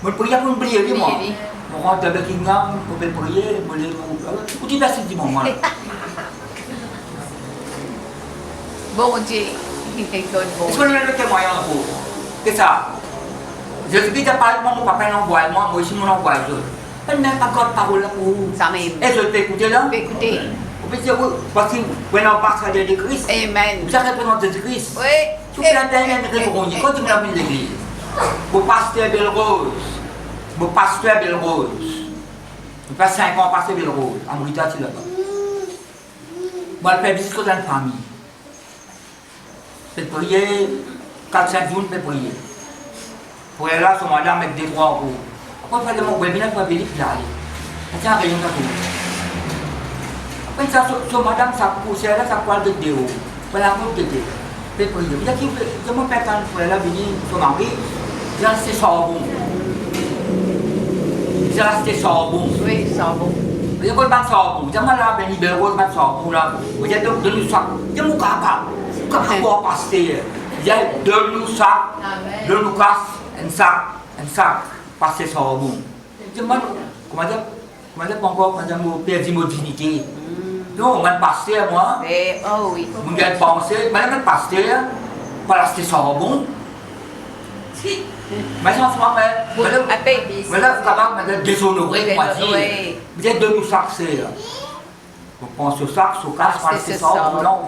Vous priez pour m'oublier, moi. On rentre avec une gamme, vous pouvez prier, vous allez vous dites merci du moment.
Bon Dieu.
Est-ce que vous avez le témoignage pour c'est ça. Jésus-Christ a parlé de mon papa l'envoie, moi aussi mon envoie. Elle n'a pas encore de parole pour vous.
Ça même.
Est-ce que vous écoutez là?
Écoutez.
Vous pouvez dire, parce que quand on parle de Christ,
Amen.
vous avez représenté de Christ.
Oui.
Tout la dernière réponse, quand vous avez l'église, vos pasteurs Belle Rose, vos pasteurs Belle Rose, vous faites 5 ans passer Belle Rose, en Bretagne là-bas. Moi, je fais visite dans une famille. Je fais prier, 4-5 jours, je fais prier. Pour aller là, sur madame, avec des 3 euros. Après, je fais mon webinaire pour venir, puis j'allais. C'est un rayon de tout. Après, ça, sur madame, ça pousse, là, ça parle de déo. Voilà, pour t'aider. Je fais prier. Je dis, je me fais quand pour aller là, venir, sur ma vie, j'ai resté sabon. J'ai resté sabon.
Oui, sabon.
Vous avez pas de sabon. Vous avez là, ben, libéraux, pas de sabon, là. Vous avez de nous sac. Vous avez mon capable. Vous avez pas passer. Vous avez de nous sac, de nous casse, un sac, passer sabon. Comment dire encore, quand j'ai perdu ma dignité. Non, on m'a passé à moi.
Oh oui.
On m'a pensé, madame m'a passé, pas rester sabon. Mais en ce moment, madame, vous êtes déshonoré, moi dire. Vous êtes de nous saxer. Vous pensez au sac, au casse, pas rester sabon, non,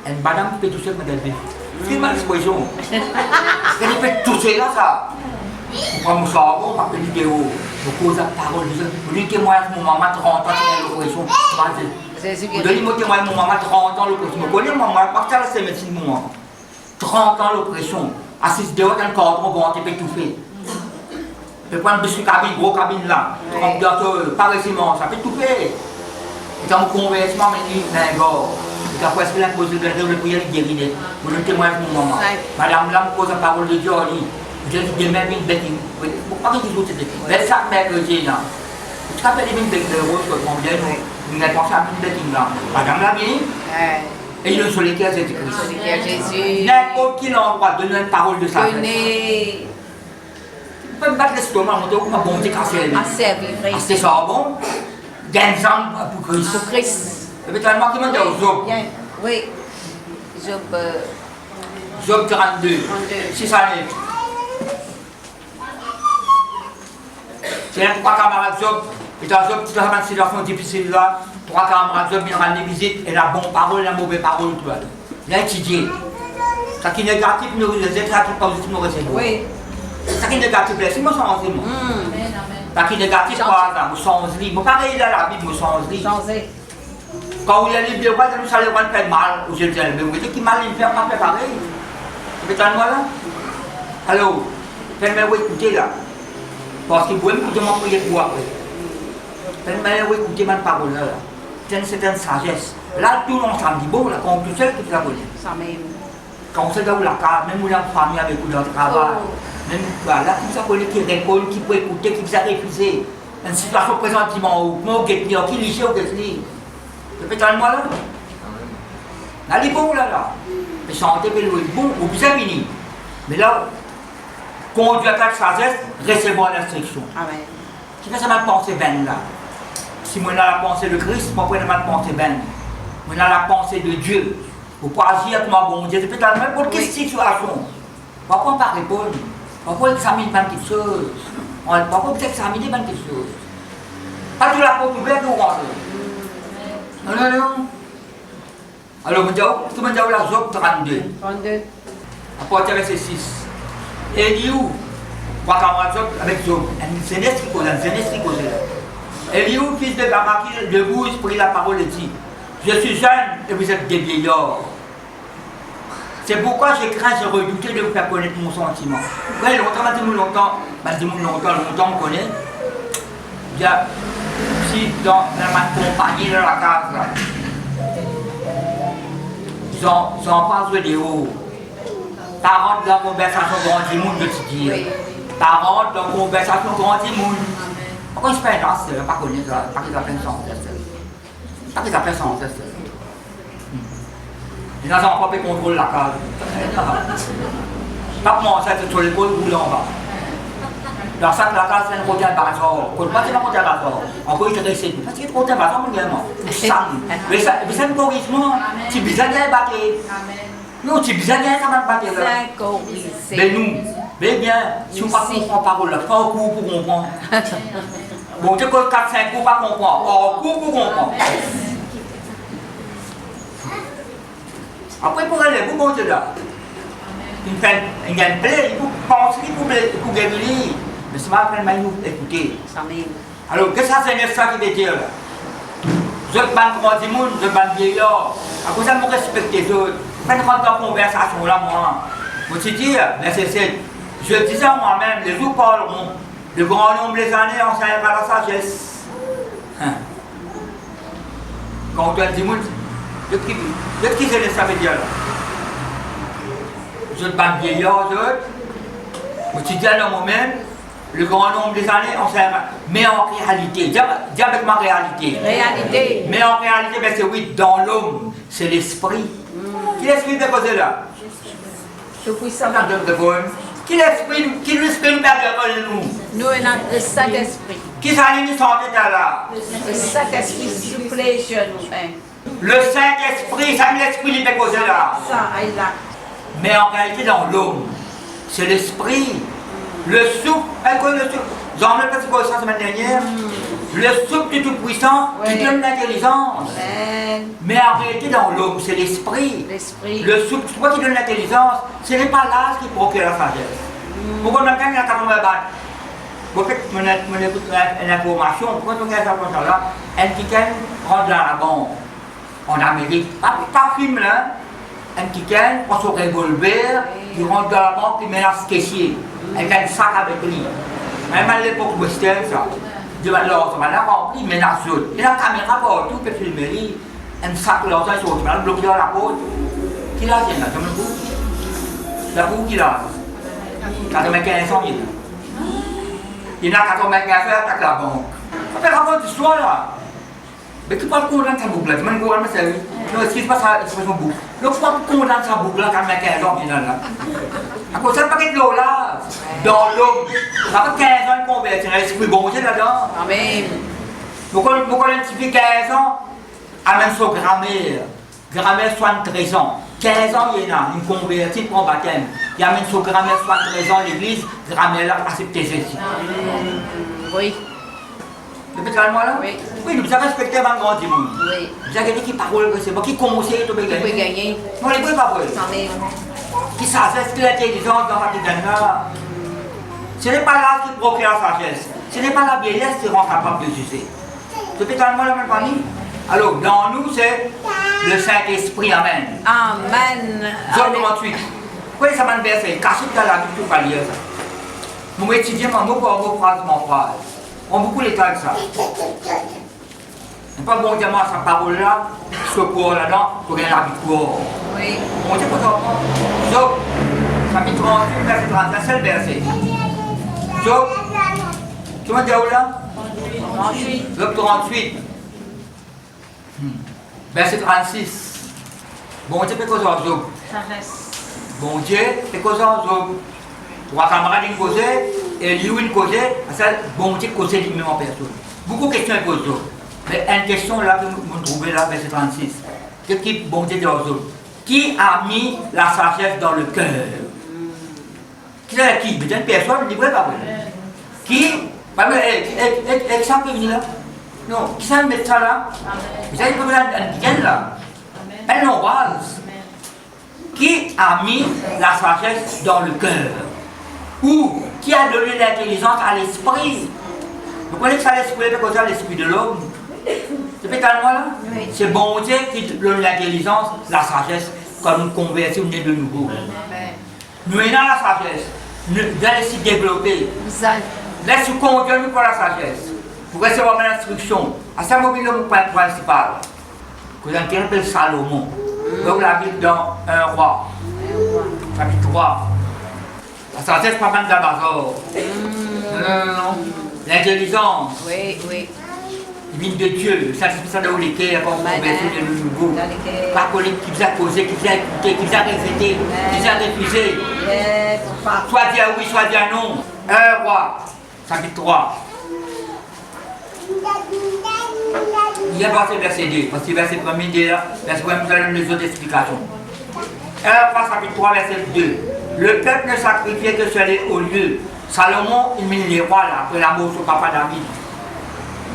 et madame peut toucher madame. C'est mal l'expression. Elle peut toucher là, ça. Vous prenez mon savon, ma petite vidéo. Vous posez la parole, vous dites que moi, mon maman 30 ans, qui a l'oppression. Vous donnez mon témoin, mon maman 30 ans, l'oppression. Vous connaissez mon maman, parce qu'elle a ses médecines, mon maman. 30 ans, l'oppression. Assise dehors dans le corps, on va tout faire. Je prends le biscuit cabine, gros cabine là. Par ici, ça peut tout faire. Et quand vous conversez, maman, il y a un gars. Et après, est-ce que la cause de la prière est guérie? Vous donnez témoin pour mon maman. Madame, là, vous pose la parole de Dieu, je dis demain, une bête. Pourquoi vous dites que c'est ça, mercredi, là? Tu as fait une bête de rose, combien vous n'avez pensé à une bête là? Madame l'a bien. Et il est sur lesquels c'est écrit.
Sur lesquels Jésus.
N'importe qui l'endroit, donne une parole de sa vie.
Venez.
Vous pouvez me battre l'estomac, on dit, bon, c'est cassé. C'est ça, bon? Gagne pour Christ.
Pour Christ.
Et puis, tu as le marquement de Job.
Oui. Job.
Job 32. C'est ça, c'est là 3 camarades Job, et dans Job, tu as une situation difficile là, 3 camarades Job viennent rendre visite, et la bonne parole, la mauvaise parole, tu vois. Il a étudié. Ça qui est négatif, nous réalisons, ça qui est positif, nous réalisons. Oui. Ça qui est négatif, c'est moi sans moi. Ça qui est négatif, quoi, ça, nous sommes libres. Pareil, là, la Bible, nous sommes libres. Quand vous allez bien, vous allez voir faire mal, ou je dis, mais vous dites qu'il mal, il fait pas faire pareil. Vous êtes en moi là? Alors, faites-moi écouter là. Parce que vous pouvez m'écouter mon prière pour après. Faites-moi écouter ma parole là. C'est une certaine sagesse. Là, tout le monde s'en dit bon, là, quand on tout seul, tout la connaît. Ça même. Quand on sait où la carte, même où la famille avec où dans le travail, même là, tout ça connaît qui répond, qui peut écouter, qui va refuser. Une situation présentement où, moi, qui liché ou qui lit. Vous faites moi là? Là, il est bon là. Mais chanter, mais bon, vous bien fini. Mais là, conduire avec sagesse, recevoir l'instruction. Amen. Qui fait ça ma pensée vaine là? Si moi j'ai la pensée de Christ, moi j'ai ma pensée vaine. Moi j'ai la pensée de Dieu. Vous pouvez agir comme un bon Dieu. C'est peut-être même pour quelle situation. Parfois, on ne peut pas répondre. Parfois, on examine pas quelque chose. Parfois, on examine pas quelque chose. Pas de la porte ouverte ou rentre. Non, non, non. Alors, tout le monde a la Job 32.
32.
Apporter verset 6. Et il dit où? Trois camarades avec Job. C'est un esprit causé, c'est un esprit causé. Eliou, fils de Baraki, debout, il prit la parole et dit: je suis jeune et vous êtes des vieillards. C'est pourquoi j'ai craint, j'ai redouté de vous faire connaître mon sentiment. Ouais, longtemps, on connaît. Bien, si dans ma compagnie de la case, là, j'en parle de haut. 40 dans la conversation grand monde de te dire. 40 dans la conversation grand monde. Pourquoi je fais un danse, pas connu, pas qu'ils appellent ça en test. Pas qu'ils appellent ça en test. Les gens n'ont pas pu contrôler la case. Pas moi, ça c'est sur l'épaule ou en bas. Dans ça, la case, c'est un côté à bazar. Quand pas c'est un côté à bazar. Encore, je te dis, parce qu'il y a un côté à bazar, mon gars, tout ça. Mais ça, c'est un corrigement. Tu besoin de battre. Non, tu besoin de ça va battre. Mais nous, mais bien, si on ne comprend pas parole, il faut un coup pour comprendre. Bon, tu as 4-5 coups pour comprendre. Un coup pour comprendre. Après, pour aller, vous montez là. Il y a une plaie, il faut penser pour gagner. Mais c'est mal après nous écouter. Alors, qu'est-ce que ça c'est ça qui veut dire là? Je ne ban grand monde, je ban vieillard. À cause de ça, je respecte les autres. Je ne rentre dans la conversation là, moi. Vous te dire, verset 7. Je disais à moi-même, les jours parleront. Le grand nombre des années enseignera la sagesse. Quand on dit, de qui c'est ça veut dire là? Je ne ban vieillard, vous te dis à moi-même, le grand nombre des années enseignera. Mais en réalité, dis avec ma réalité.
Réalité.
Mais en réalité, ben c'est oui, dans l'homme, c'est l'esprit. Qui est l'esprit déposé là?
Tout puissant.
Qui l'esprit nous perd nous?
Nous, on a le Saint-Esprit.
Qui s'anime nous sentait là?
Le Saint-Esprit soufflé sur nous.
Le Saint-Esprit, ça l'esprit qui est déposé là.
Ça, il là.
Mais en réalité, dans l'homme, c'est l'esprit. Le souffle, elle connaît le souffle. J'en ai pas dit ça la semaine dernière. Le souffle du Tout-Puissant qui donne l'intelligence. Mais en réalité, dans l'homme, c'est l'esprit. Le souffle, c'est toi qui donne l'intelligence. Ce n'est pas l'âge qui procure la sagesse. Pourquoi on a gagné la 80 balles? Vous faites une information, pourquoi on a cette information-là? Un ticket prend de l'argent en Amérique. Pas film là. Un ticket prend son revolver, il rentre dans la banque, il met un caissier. Elle a un sac avec lui. Même à l'époque western, ça. Je vais alors, ça va rempli, mais la zone. Et la caméra partout, peut filmer, un sac là, ça, il va bloquer dans la côte. Qui l'a dit là, comme le coup? La boue qui l'a? 95 ans, il y en a 95 ans, attaque la banque. Ça fait rapport d'histoire là. Mais qui parle condamne sa boucle là? Tu m'as dit, mais c'est lui. Non, ce qui se passe, c'est son boucle. Donc, tu parles condamne sa boucle là, 95 ans, il y en a là. À cause de ça, pas de l'eau là, dans l'homme. Ça fait 15 ans de convertir, l'esprit bon Dieu là-dedans.
Amen.
Pourquoi un petit peu 15 ans, amène son grammaire. Grammaire 73 ans. 15 ans, il y en a, une convertie, prend baptême. Il amène son grammaire 73 ans à l'église, grammaire là, accepter Jésus.
Oui.
Depuis calme-moi là?
Oui.
Oui, nous avons respecté avant le grand monde.
Oui.
Vous avez dit qui parole, c'est moi qui conseille, tu peux
Tu peux
gagner.
gagner.
Non, les bruits pas vrai.
Amen.
Qui sagesse, qui l'intelligence dans la petite là. Ce n'est pas l'âge qui procure la sagesse. Ce n'est pas la vieillesse qui rend capable de juger. Depuis calme-moi la même famille? Alors, dans nous, c'est le Saint-Esprit, Amen.
Amen.
Job 38. Pourquoi ça m'a versé? Caché dans la vie, tout pas lire ça. Nous étudions mon mot par mot, phrase par phrase. On beaucoup l'état de ça. C'est pas bon dire moi sa parole là, ce cours là-dedans, pour gagner la victoire.
Oui.
On dit quoi ça? Job, chapitre 38, verset 31, c'est le verset. Job, tu m'as dit où là?
38.
Job 38. Verset 36. Bon Dieu, fait quoi ça, Job? Bon Dieu, fait quoi ça, Job? Trois camarades qui causaient, et lui qui causait, bon Dieu causait lui-même en personne. Beaucoup de questions posent Job. Mais une question là que vous trouvez là, verset 36. Qu'est-ce qui bon Dieu dit aux Job? Qui a mis la sagesse dans le cœur? Qui c'est qui? Peut-être personne, ne dit pas vrai. Qui? Avec ça peut venir là? Non, qui ça met ça là? Vous savez, il peut venir un là. Elle l'embrasse. Qui a mis la sagesse dans le cœur? Ou qui a donné l'intelligence à l'esprit? Vous connaissez ça l'esprit, c'est ça l'esprit de l'homme? C'est fait à moi là? Oui. C'est bon Dieu qui donne l'intelligence, la sagesse, quand nous convertissons, nous de nouveau. Nous avons la sagesse, nous allons développer. Laissez conduire nous pour la sagesse. Pour recevoir l'instruction. À ce moment-là, le point principal. Que l'on appelle Salomon. Donc la Bible dans 1 roi. Chapitre 3. La sagesse, pas mal d'abord. Non. L'intelligence.
Oui.
Divine de Dieu, ça c'est ça dans les cœurs, pour convertir de nouveau. Pas qui vous a causé, qui vous a écouté, qui vous a répété, qui vous a refusé. Soit dire oui, soit dire non. 1 roi, chapitre 3. Il y a passé verset 2, parce que verset 1er déjà, verset 1 vous allez les autres explications. 1 roi, chapitre 3, verset 2. Le peuple ne sacrifiait que sur les hauts lieux. Salomon, il mit les rois là, après la mort de son papa David.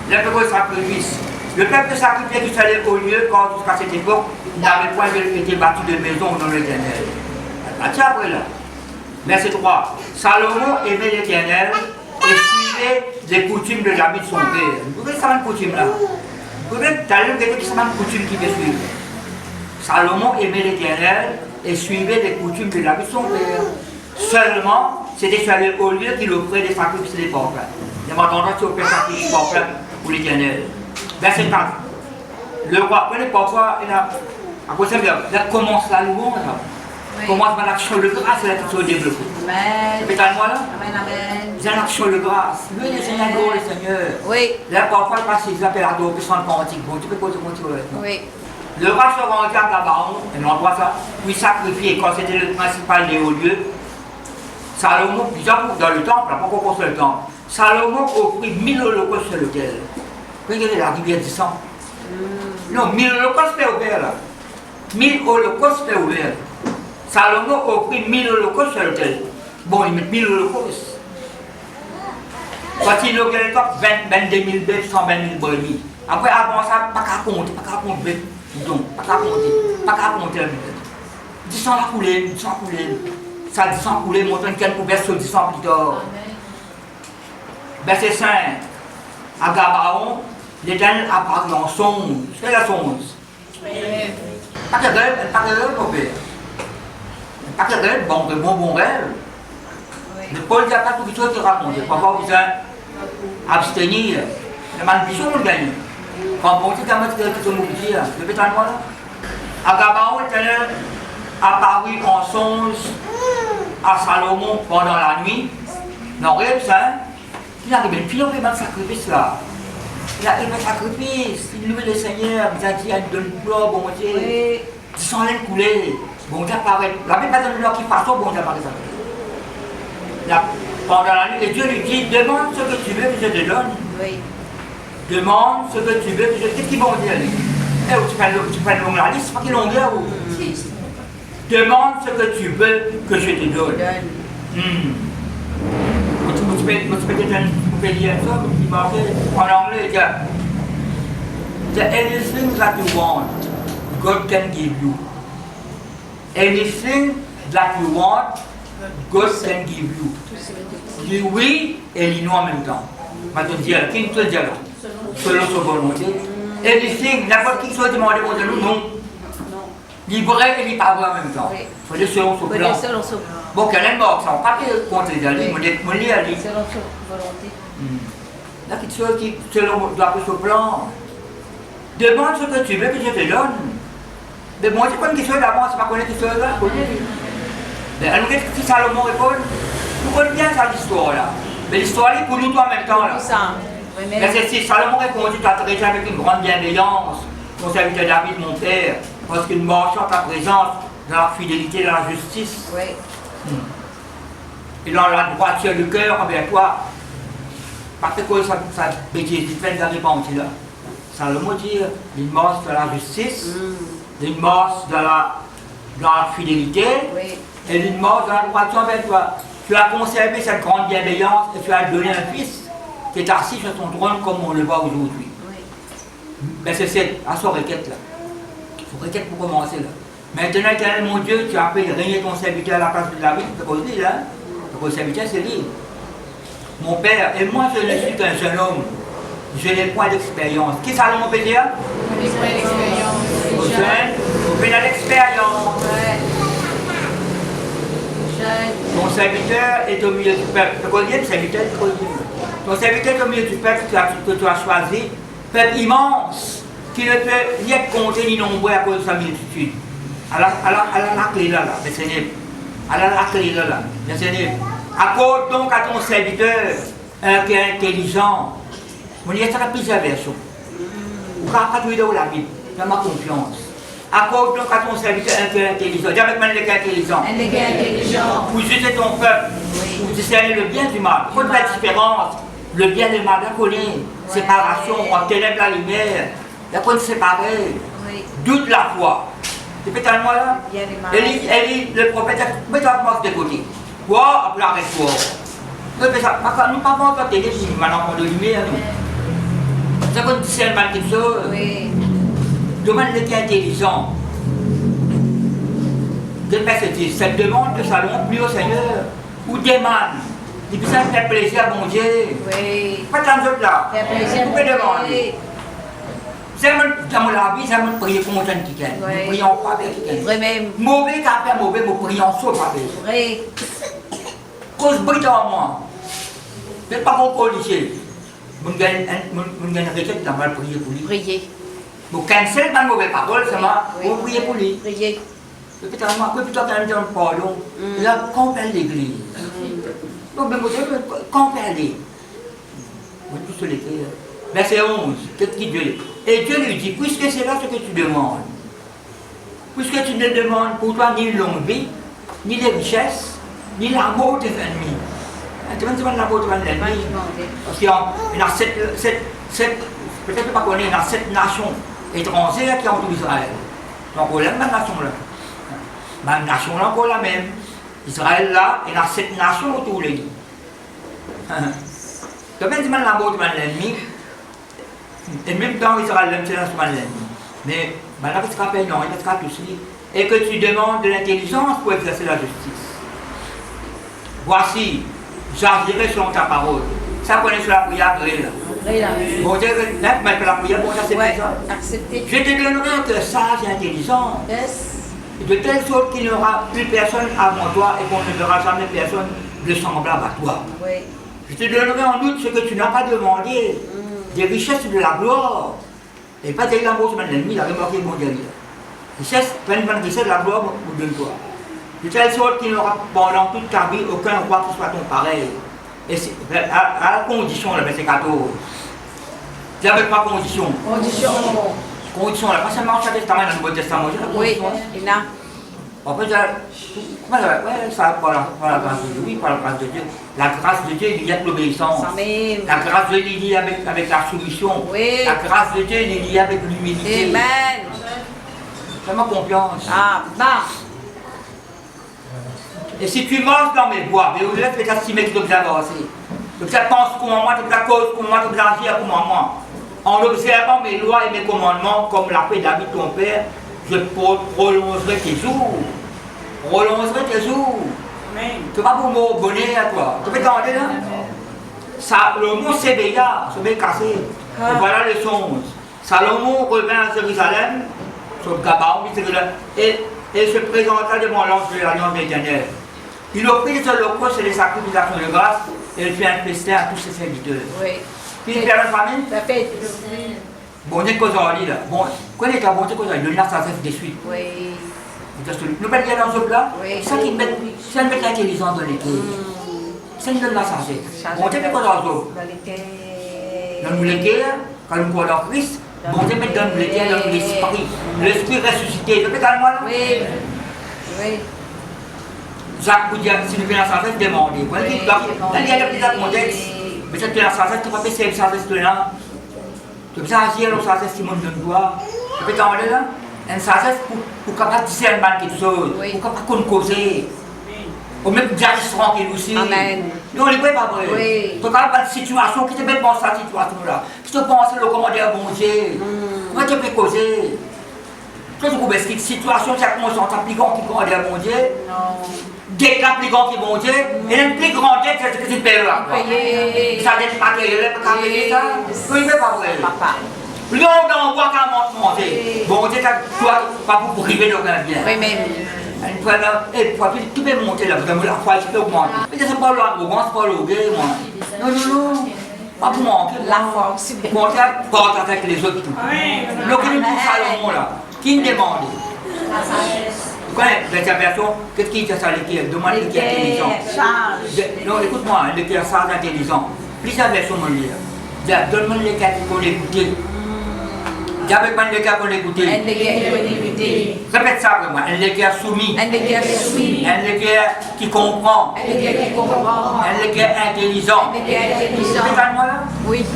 Le peuple sacrifice. Le peuple sacrifiait qui s'allait au lieu quand jusqu'à cette époque, il n'avait point été bâti de maison dans l'Éternel. Tiens après là. Verset 3. Salomon aimait l'Éternel et suivait les coutumes de David son père. Vous pouvez savoir une coutume là. Vous pouvez d'ailleurs quelqu'un qui s'appelle une coutume qui veut suivre. Salomon aimait l'Éternel et suivait les coutumes de David son père. Seulement, c'était sur les hauts lieux qu'il offrait des sacrifices des pauvres. Il m'a entendu qu'il offrait des sacrifices pour l'Éternel. Verset 4. Le roi, prenez parfois, il a commence la louange. Oui. Commence par l'action de grâce, c'est la question développée. Amen. C'est à moi là? Amen. C'est l'action de grâce. Lui, le Seigneur, le Seigneur. Oui. Là, parfois, il passe, ils appellent à d'autres, ils sont cantiques. Bon, tu peux poser mon tir avec moi. Oui. Le roi se rendit à Gabaon, un endroit ça, puis sacrifier, quand c'était le principal des hauts lieux. Salomon, plusieurs dans le temple, pas encore construit le temple. Salomon offrit 1000 holocaustes sur l'autel. Regardez la rivière du sang. Non, 1000 holocaustes fait ouvert là. 1000 holocaustes fait ouvert. Salomon offrit 1000 holocaustes sur l'autel. Bon, il met 1000 holocaustes. Quand il a gagné 22 000 bêtes, 120 000 brebis. Après, avant ça, pas qu'à compter bêtes. Donc, pas qu'à compter la bête. 10 ans la coulée, 10 ans coulée. Ça 10 ans coulé, montrant qu'elle pouvait sur 10 ans plus tard. Verset 5. À Gabaon, l'Éternel apparut en songe. C'est la songe. Pas que rêve, mon père. Pas que rêve, bon rêve. Le Paul dit à pas tout ce qu'il raconte. Parfois, vous êtes abstenir. Le malbichon, on le gagne. Quand on dit qu'à mettre quelque chose de dire, le pétale moi là. À Gabaon, l'Éternel apparut en songe à Salomon pendant la nuit. Non, rêve, ça. Il arrive, puis on fait mal sacrifice là. Il arrive un sacrifice, il loue le Seigneur, il a dit, il donne gloire, bon Dieu. Oui. Il s'en laisse couler. Bon Dieu apparaît. La Bible pas donné l'heure qui passe, bon Dieu apparaît. Pendant la nuit, et Dieu lui dit, demande ce que tu veux que je te donne. Oui. Demande ce que tu veux que je te donne. Qu'est-ce qu'ils vont dire lui? Eh, tu prends le long la liste, c'est pas qu'ils l'ont dit ou? Demande ce que tu veux que je te donne. Vous pouvez lire ça, vous marquez en anglais, il y a anything that you want, God can give you. Anything that you want, God can give you. Dis oui et dis non en même temps. Maintenant, qui ne te dit là? Selon sa volonté. Anything, n'importe qui soit demandé pour nous, non. Dis vrai et dis pas vrai en même temps. Il faut dire selon son plan. Bon, qu'elle est morte, ça ne va pas contre les alliés, mais les alliés. Selon sa volonté. Là, quelque chose qui, selon son plan. Demande ce que tu veux que je te donne. Mais moi, c'est pas une question d'avance, c'est pas connaître quelque chose là. Elle nous dit que si Salomon répond, nous connaissons bien ça l'histoire là. Mais l'histoire est pour nous toi en même temps là. Verset 6, Salomon répondit, tu as traité avec une grande bienveillance ton serviteur David, mon père, parce qu'il marche en ta présence dans la fidélité et dans la justice. Oui. Et dans la droiture du cœur envers toi. Parce que ça bêtise, il fait des réponses là. Salomon dit, il marche dans la justice, il marche dans la dans la fidélité,
Oui.
et d'une mort dans la droiture envers toi. Tu as conservé cette grande bienveillance et tu as donné un fils qui est assis sur ton trône comme on le voit aujourd'hui.
Oui.
Mais c'est à son requête-là. Son requête pour commencer là. Maintenant, éternel mon Dieu, tu as fait régner ton serviteur à la place de David. C'est pas lui, là. Le serviteur, c'est lui. Mon père, et moi je ne suis qu'un jeune homme. Je n'ai point d'expérience. Qui Salomon peut dire? Jeune, mais il a l'expérience. Ton serviteur est au milieu du peuple. Le collier, serviteur, ton serviteur est au milieu du peuple que tu as choisi. Peuple immense, qui ne peut ni être compté ni nombreux à cause de sa multitude. Alors la clé là, mais c'est né. Alors la clé là, mais c'est né. Accorde donc à ton serviteur un cœur intelligent. On y a plusieurs versions. Ou quand tu es dans la Bible, dans ma confiance. Accorde donc à ton serviteur un cœur intelligent. Dis avec moi le cœur intelligent.
Un cœur intelligent.
Pour juger ton peuple. Pour discerner le bien du mal. Faut la différence. Le bien et le mal, la connaît. Séparation, on ténèbres la lumière. La connaît séparée. Doute la foi. Tu peux t'en moi là? Élie, le prophète, mets-toi moi de côté. Quoi? Après arrête-toi. Nous ne parlons pas de télé, maintenant on de lumière. C'est comme discernement quelque chose.
Oui.
Demande le qui est intelligent. Quel père se dit? Cette demande de Salomon plus au Seigneur. Ou demande. Il peut faire plaisir à mon Dieu.
Oui.
Pas tant d'autres là.
Faire plaisir.
Vous pouvez demander. C'est dans la vie, c'est un prier pour mon quelqu'un. Nous prions pas avec quelqu'un.
Vrai même.
Mauvais qu'à faire mauvais, nous prions sur pas avec.
Vrai.
Cause brille en moi. C'est pas mon policier. Vous gagnez une recette dans ma prière pour lui.
Prier.
Vous cancel ma mauvaise parole, c'est moi. Vous priez pour lui.
Prier.
Peut-être qu'un dans le pardon. Là, compère l'église. Donc, vous compère l'église. Vous tous sur l'écrire. Verset 11. Qu'est-ce qu'il dit? Et Dieu lui dit, puisque c'est là ce que tu demandes, puisque tu ne demandes pour toi ni une longue vie, ni les richesses, ni l'amour de tes ennemis. Tu demandes l'amour de tes ennemis. Parce qu'il y a peut-être pas qu'on est dans 7 nations étrangères qui entourent Israël. Donc on a la même nation là. Même nation là, encore la même. Israël là, il y a 7 nations autour de lui. Tu demandes l'amour de l'ennemi. Et même dans Israël, c'est la semaine l'ennemi. Mais maintenant, tu te rappelles, non, il y a tous les. Et que tu demandes de l'intelligence pour exercer la justice. Voici, j'agirai selon ta parole. Ça connaît sur la prière là. Bon Dieu, mais la prière, bon, ça c'est ça.
Accepter.
Je te donnerai un cœur sage et intelligent.
Yes.
De telle sorte qu'il n'y aura plus personne avant toi et qu'on ne verra jamais personne de semblable à toi.
Oui.
Je te donnerai en outre ce que tu n'as pas demandé. Des richesses de la gloire. Et pas de l'amour sur l'ennemi, il a remarqué mon Dieu. Richesse, plein de richesses de la gloire, vous donne toi. De telle sorte qu'il n'y aura pendant toute ta vie aucun roi qui soit ton pareil. Et à la condition, le verset 14. Tu n'avais pas condition.
Condition.
Condition, là, pas seulement l'Ancien Testament, dans le Nouveau Testament, il y a la
Oui,
condition.
il y en a.
Après, comment ça va? Ouais, ça, par la grâce de Dieu, oui, par la grâce de Dieu. La grâce de Dieu, il y a de l'obéissance. La grâce de Dieu, il y a avec la soumission.
Oui.
La grâce de Dieu, il y a avec l'humilité.
Amen.
Fais-moi confiance.
Ah, bah.
Et si tu marches dans mes voies, mais vous êtes estimer que tu dois avancer. Donc ça pense comme moi, tu dois cause comme moi, tu dois agir comme moi. En observant mes lois et mes commandements, comme l'a fait David ton père, je prolongerai tes jours. Prolongerai tes jours. Tu vas pour mon bonnet à toi. Tu peux t'entendre là? Salomon s'éveilla, se met cassé. Et voilà le songe. Salomon revint à Jérusalem, sur Gabaon, et se présenta devant l'ange de l'Alliance éternelle. Il offrit des holocaustes et des sacrifices d'actions de grâce, et il fit un festin à tous ses serviteurs.
Oui.
Puis il fait la famille.
Ça fait.
Bon Dieu cause en lit là. Bon, connais ta bon Dieu cause en lit. Le nas ça fait des suites.
Oui.
Nous mettons dans ce plat.
Oui.
Ça qui met, ça met l'intelligence dans l'équipe. Ça nous donne la sagesse. Bon Dieu cause en lit. Dans nous l'équerre, quand nous croyons en Christ, bon Dieu met dans nous l'équerre, dans l'esprit. L'esprit ressuscité. Tu peux calmer là?
Oui. Oui.
Jacques vous dit, si nous venons la sagesse, demandez. Vous voyez, il y a le petit contexte. Mais cette la sagesse, tu ne peux pas faire la sagesse de là. Tu peux agir dans la sagesse qui monte de toi. Tu peux t'en aller là? une sagesse pour capable discerner quelque chose,
Oui.
pour capable causer. Ou même dire tranquille aussi.
Amen.
Non, il n'est pas vrai.
Oui.
Tu as une situation qui te met dans cette situation-là. Tu te penses le commandeur bon Dieu. Comment tu peux causer? Tu trouves que cette situation, c'est comment on t'applique qui commandeur bon Dieu?
Non.
Dès l'appliquant qui bon Dieu, et le plus grand dette, c'est ce que tu payes là.
Payer.
Ça dette matérielle, pas payer ça. Oui, mais pas vrai.
Papa.
L'homme dans bois qu'à monter. Bon Dieu, toi, pas pour priver de rien bien.
Oui, mais.
Et puis, tu peux monter là, vous la foi, tu peux augmenter. Mais c'est pas l'arrogance, c'est pas l'orgueil, moi. Non, non, non. Pas pour manquer.
La foi aussi.
Monter, porte avec les autres. Le qui nous dit Salomon là, qui nous demande? Vous connaissez cette version? Qu'est-ce qui est ça, l'équipe? Demande qui est intelligent. Non, écoute-moi, l'équipe est sage intelligent. Plusieurs versions me lire. Donne-moi les cas qu'on écoute. J'avais pas les cas qu'on écoute.
Elle est
Répète ça pour moi. Elle est soumise.
Elle est soumise.
Elle est qui comprend.
Elle est qui comprend.
Elle est intelligent.
Elle est intelligent.
Regarde-moi là.
Oui.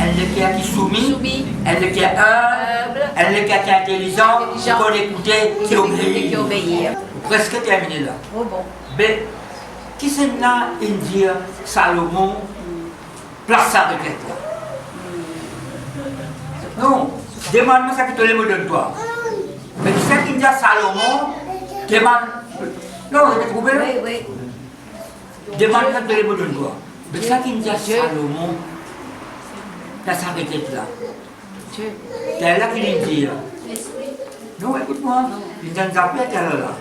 Elle est qui soumise.
Soumis.
Elle est humble. Elle est qui intelligent. Qui qu'on écouter, qui obéit.
Qui obéit.
Presque terminé là.
Oh bon.
Mais qui c'est là, il dit Salomon, place ça de tête là. Non, demande-moi ça que tu me donnes toi. Mais qui c'est qui dit Salomon, demande. Non, vous avez trouvé là?
Oui, oui.
Demande-moi que tu me donnes toi. Mais qui c'est qui dit Salomon, place ça de tête là. C'est là qu'il dit. Non, écoute-moi. Il dit un appel là.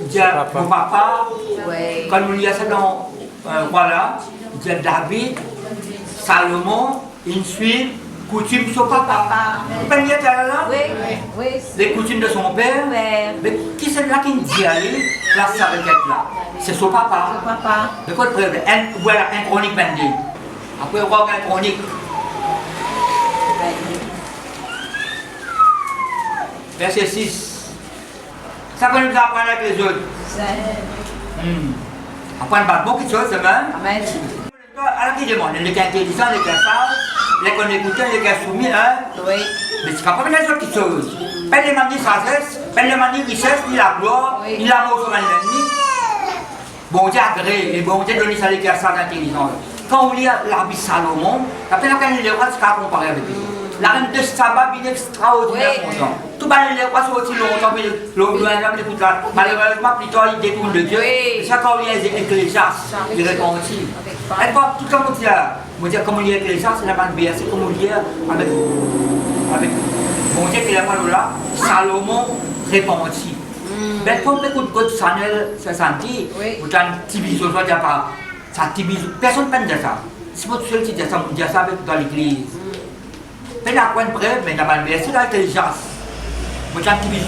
Il dit mon papa,
Oui.
quand on lit ça dans, voilà, il dit David, Salomon, ensuite, coutume de son papa. Vous pouvez lire là?
Oui, oui.
Les coutumes de son père.
Père.
Mais qui c'est là qui dit aller, là, ça requête là? C'est son papa.
Papa.
De quoi le problème? Voilà, un chronique 22. Après, on voit un chronique. Verset 6. Ça va nous apprendre avec les autres. Apprendre pas beaucoup de choses, c'est même.
Amen.
Alors qui demande, les cas intelligents, les cas sages, les qu'on écoute, les cas soumis, hein.
Oui.
Mais c'est pas comme les autres choses. Pas les manies sagesse, pas les manies richesse, ni la gloire,
Oui.
ni l'amour sur l'ennemi. Bon Dieu agrée, et bon Dieu donne ça les cas sages intelligents. Quand on lit la vie de Salomon, après la peine de les rois, c'est pas comparé avec lui. La reine de Saba, il est extraordinaire longtemps. Tout les rois sont aussi longtemps, mais l'homme écoute là. Malheureusement, plus tard, il détourne de Dieu.
Oui.
Et ça, quand on lit les Ecclésiastes, il repentit. Et pas tout comme on dit là, on dit comme on lit Ecclésiastes, c'est la bande BS, c'est comme on lit avec bon Dieu qui est là, Salomon repentit. Mais quand on écoute God Sanel, c'est senti, vous avez un petit bisou, soit dire pas, ça petit bisou, personne ne peut dire ça. C'est pas tout seul qui dit ça, on dit ça dans l'église. Mais la pointe brève, mais la bande BS, c'est l'intelligence. Vous avez un petit bisou,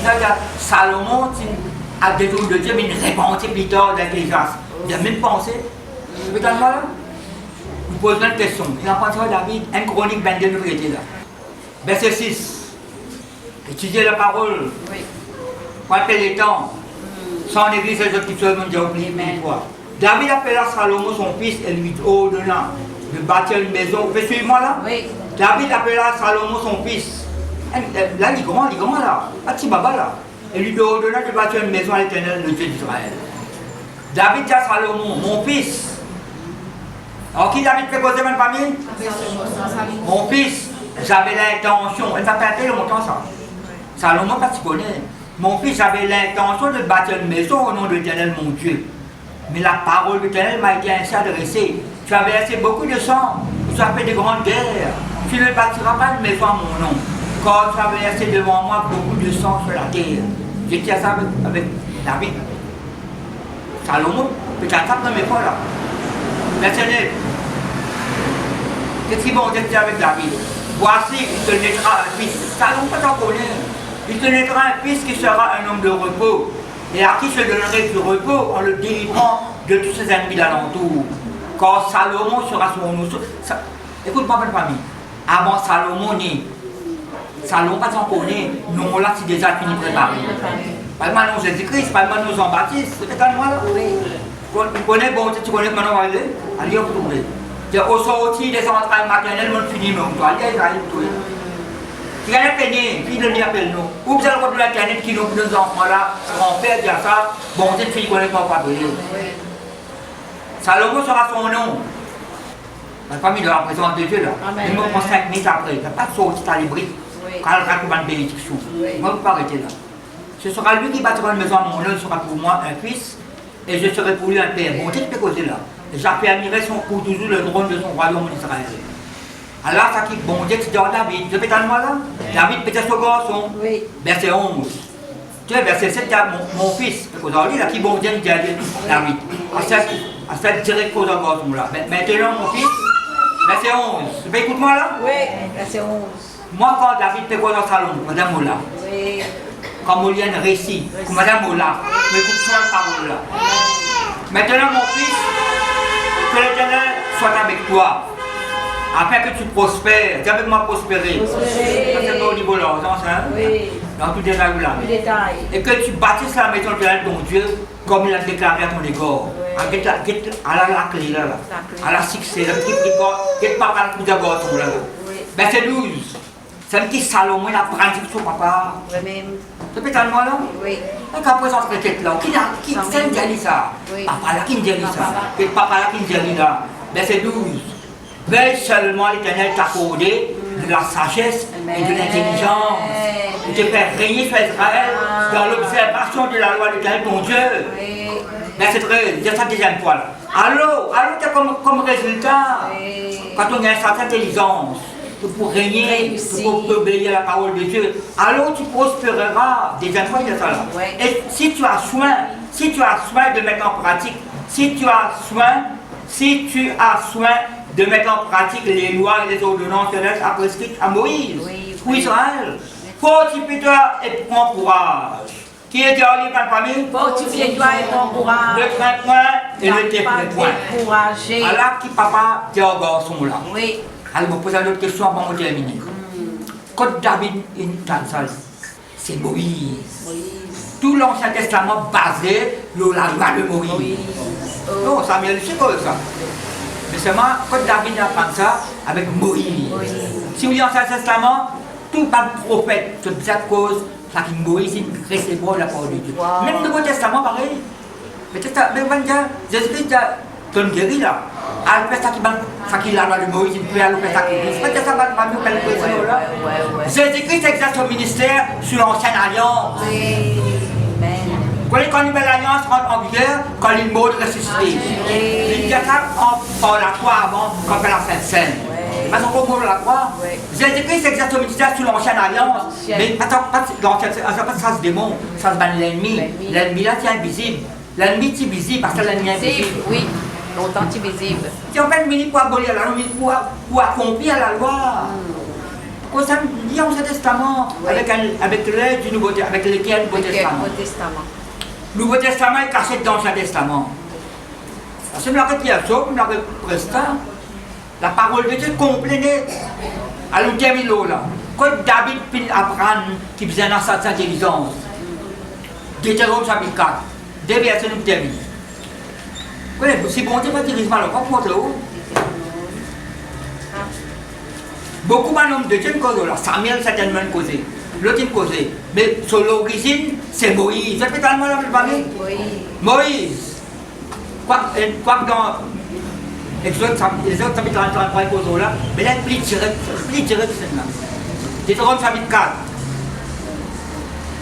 Salomon, a détourné de Dieu, mais il repentit plus tard d'intelligence. Il a même pensé. Regarde-moi là. Vous posez une question. Il a pensé à David, un chronique 22 nous était là. Verset 6. Étudiez la parole.
Oui.
Rappelez les temps. Sans église, les autres qui se ont déjà oublié mille fois. David appela Salomon son fils et lui ordonna de bâtir une maison. Vous pouvez suivre moi là?
Oui.
David appela Salomon son fils. Là, il comment là? Un petit baba là. Et lui ordonna de bâtir une maison à l'Éternel, le Dieu d'Israël. David dit à Salomon, mon fils. Alors qui David fait causer ma famille? Mon fils, j'avais l'intention, elle va perdre longtemps ça. Salomon, pas si connaît. Mon fils, j'avais l'intention de bâtir une maison au nom de l'Éternel, mon Dieu. Mais la parole de l'Éternel m'a été ainsi adressée. Tu as versé beaucoup de sang, tu as fait de grandes guerres. Tu ne bâtiras pas une maison à mon nom. Quand tu as versé devant moi beaucoup de sang sur la terre. J'ai dit ça avec David. Salomon, peut-être ça dans mes fois là. Verset 9. Qu'est-ce qu'ils vont dire avec David? Voici, il te naîtra un fils. Salomon, pas t'en connaître. Il te naîtra un fils qui sera un homme de repos. Et à qui je donnerai du repos en le délivrant de tous ses ennemis d'alentour. Quand Salomon sera son nom. Écoute-moi, bonne famille. Avant Salomon né, Salomon pas t'en connaît. Non, là, c'est déjà fini préparé. Pas maintenant Jésus-Christ, pas maintenant Jean-Baptiste. C'est quand moi là. Tu connais, bon, tu connais maintenant, allez, on peut au sorti des entrailles maternelles, on finit, mais on doit aller, tout. Il y a un péné qui nous appelle nous. Ou vous allez voir l'internet qui nous enfants là, on fait dire ça, bon, cette fille qu'on n'est pas appelée. Salomon sera son nom. La famille de la présence de Dieu là. Il me prend 5 minutes après. Il n'y a pas de sortie à l'ébris. Quand il raconte une bénédiction. Moi, je ne peux pas arrêter là. Ce sera lui qui bâtira une maison à mon nom, sera pour moi un fils, et je serai pour lui un père. Bon, tu peux causer là. J'affermirai pour toujours le trône de son royaume d'Israël. Alors, ça qui bon Dieu, tu dis à David, je peux t'en moi là? David peut-être son garçon. Verset 11. Tu sais, verset 7, mon fils, aujourd'hui, là, qui bon Dieu, dit à David. À cette directe cause en garçon là. Maintenant, mon fils, verset 11. Tu peux écouter moi là?
Oui, verset 11.
Moi, quand David fait quoi dans le salon, Madame Moula?
Oui.
Quand Molia a un récit, comme Madame Moula, m'écoute soin la parole là. Maintenant, mon fils, que l'Éternel soit avec toi, afin que tu prospères. Tu as avec moi prospérer. C'est pas au niveau de l'argent, hein?
Oui.
Dans tout détail là.
Tout détail.
Et que tu bâtisses la maison de l'Éternel, ton Dieu, comme il a déclaré à ton égard. À la clé là, à la succès, là, qui est pas mal de d'abord là. Verset 12. C'est un petit Salomon, il a pris sur papa.
Oui-même.
Tu peux t'en moi là?
Oui.
Donc après ça, c'est tête là. Qui c'est qui dit ça? Papa là qui dit ça. Et papa là qui dit là. Verset 12. Veille seulement l'Éternel t'accorder de la sagesse et de l'intelligence. Il te fait régner sur Israël dans l'observation de la loi de l'Éternel ton Dieu. Verset 13, c'est sa deuxième fois là. Alors tu as comme résultat, quand on a une certaine intelligence, pour régner, pour obéir à la parole de Dieu, alors tu prospéreras. Deuxième fois, il y a ça là. Et si tu as soin de mettre en pratique, si tu as soin de mettre en pratique les lois et les ordonnances à prescrites à Moïse, pour Israël, fortifie-toi et prends courage. Qui est derrière ta famille?
Fortifie-toi et prends courage.
Ne crains point et ne t'effraie point.
Découragé.
Alors qui papa dit au garçon là.
Oui.
Alors, je me pose une autre question avant de terminer. Quand David est dans ça, c'est Moïse. Tout l'Ancien Testament basé sur la loi de Moïse. Non, Samuel, c'est quoi ça? Mais seulement, quand David apprend ça avec Moïse. Si vous lisez l'Ancien Testament, tout pas de prophète, toute cette cause, ça qui Moïse, il recevra la parole de Dieu. Même le Nouveau Testament, pareil. Mais Jésus-Christ a guéri là. Alors, ça qui l'a de Moïse, il peut aller faire ça. C'est pas ça, pas nous faire le là. Jésus-Christ exerce son ministère sur l'ancienne alliance. Quand une nouvelle alliance rentre en vigueur, quand il meurt de ressusciter. Il y a ça par la croix avant, quand on fait la Sainte Seine. Parce qu'on meurt de la croix. Jésus-Christ exerce son ministère sur l'ancienne alliance. Mais attends, ça se démontre, ça se bat l'ennemi. L'ennemi là, c'est invisible. L'ennemi est visible parce que l'ennemi est invisible.
Oui. Longtemps visible.
Si on fait une minute pour abolir la loi, pour accomplir la loi. Pourquoi ça me dit dans ce testament, avec l'aide du Nouveau Testament, avec lequel Nouveau Testament. Le Nouveau Testament est caché dans l'Ancien Testament. Parce que nous l'avons dit à ça, nous l'avons presté. La parole de Dieu complète. Alors nous terminons là. Quand David puis Abraham qui faisait dans sa intelligence, Deutéronome chapitre 4, deux versets nous terminent. Si bon Dieu va dire, il va le comprendre où? Beaucoup de Dieu ne causent là. Samuel certainement causé. L'autre causé. Mais sur l'origine, c'est Moïse. Vous avez tellement la famille? Moïse. Quoi que dans les autres chapitres 33 causent là, mais là, plus direct c'est là. Deutéronome chapitre 4.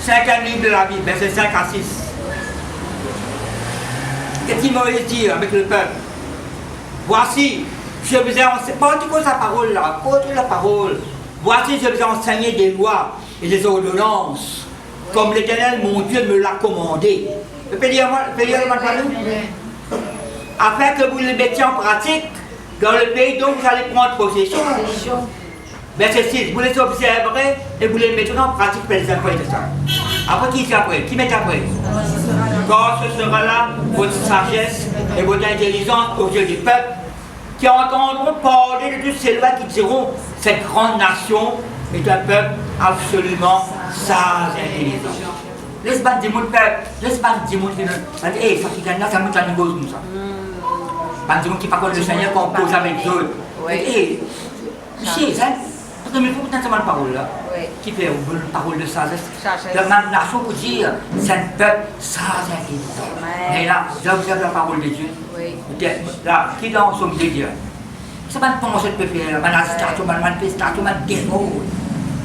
5e livre de la Bible, verset 5 à 6. Qu'est-ce qu'il Moïse dit avec le peuple? Voici, je vous ai enseigné, pas du coup sa parole là, pas la parole. Voici, je vous ai enseigné des lois et des ordonnances, comme l'Éternel, mon Dieu, me l'a commandé. Vous pouvez lire ma parole? Afin que vous les mettiez en pratique dans le pays dont vous allez prendre possession. Verset 6, vous les observerez et vous les mettrez en pratique pour les après de ça. Après qui c'est après? Qui met après? Car ce sera là votre sagesse et votre intelligence aux yeux du peuple qui entendront parler de toutes ces lois qui diront cette grande nation est un peuple absolument sage et intelligent. Laisse-moi dire mon peuple, laisse-moi dire mon peuple, ça qui gagne là, ça monte à niveau comme ça. Pas dire qui parle le Seigneur qu'on pose avec eux. Si, ça, il faut que tu aies cette parole là.
Oui.
qui fait une parole de sagesse.
Sagesse.
De même nation pour dire, c'est un peuple sans intelligence.
Ouais.
Et là, j'observe la parole de Dieu.
Oui.
Là, qui dans son de Dieu? C'est pas une pensée de peuple, man station, man manifestation, man défaut.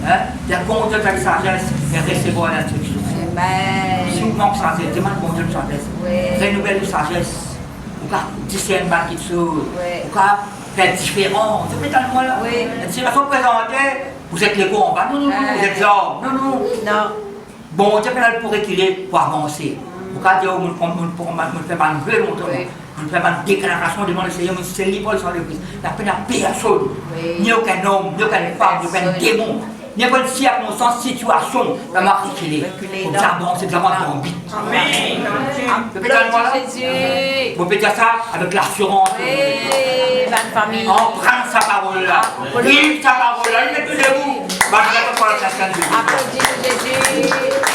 Hein? Il y a bon Dieu de sagesse et recevoir l'instruction. Si
Amen.
vous manquez de sagesse, demande bon Dieu de sagesse.
Oui.
Renouvelle de sagesse. Vous pouvez discerner quelque chose.
Oui.
Vous pouvez faire différent. Vous êtes dans le monde là.
Oui.
Si la fois présentée, vous êtes les combats. Non, non, non, vous êtes hommes. Non, non.
Non.
Bon Dieu peut pour équilibrer, pour avancer. Vous pouvez dire, on fait ma nouvelle montre. On fait ma déclaration devant le Seigneur, c'est libre le sang de Christ. La peine à personne.
Oui.
Ni aucun homme, ni aucune femme, ni aucun démon. Il n'y a pas de circonstance, situation, la marque équilibrée. Comme ça, bon, c'est vraiment ton but.
Amen.
Vous pouvez dire
Jésus.
vous pouvez dire ça avec l'assurance.
Oui, bonne famille.
On prend sa parole là. Vive sa parole là. Mettez-vous. Applaudissez Jésus.
Applaudissez Jésus.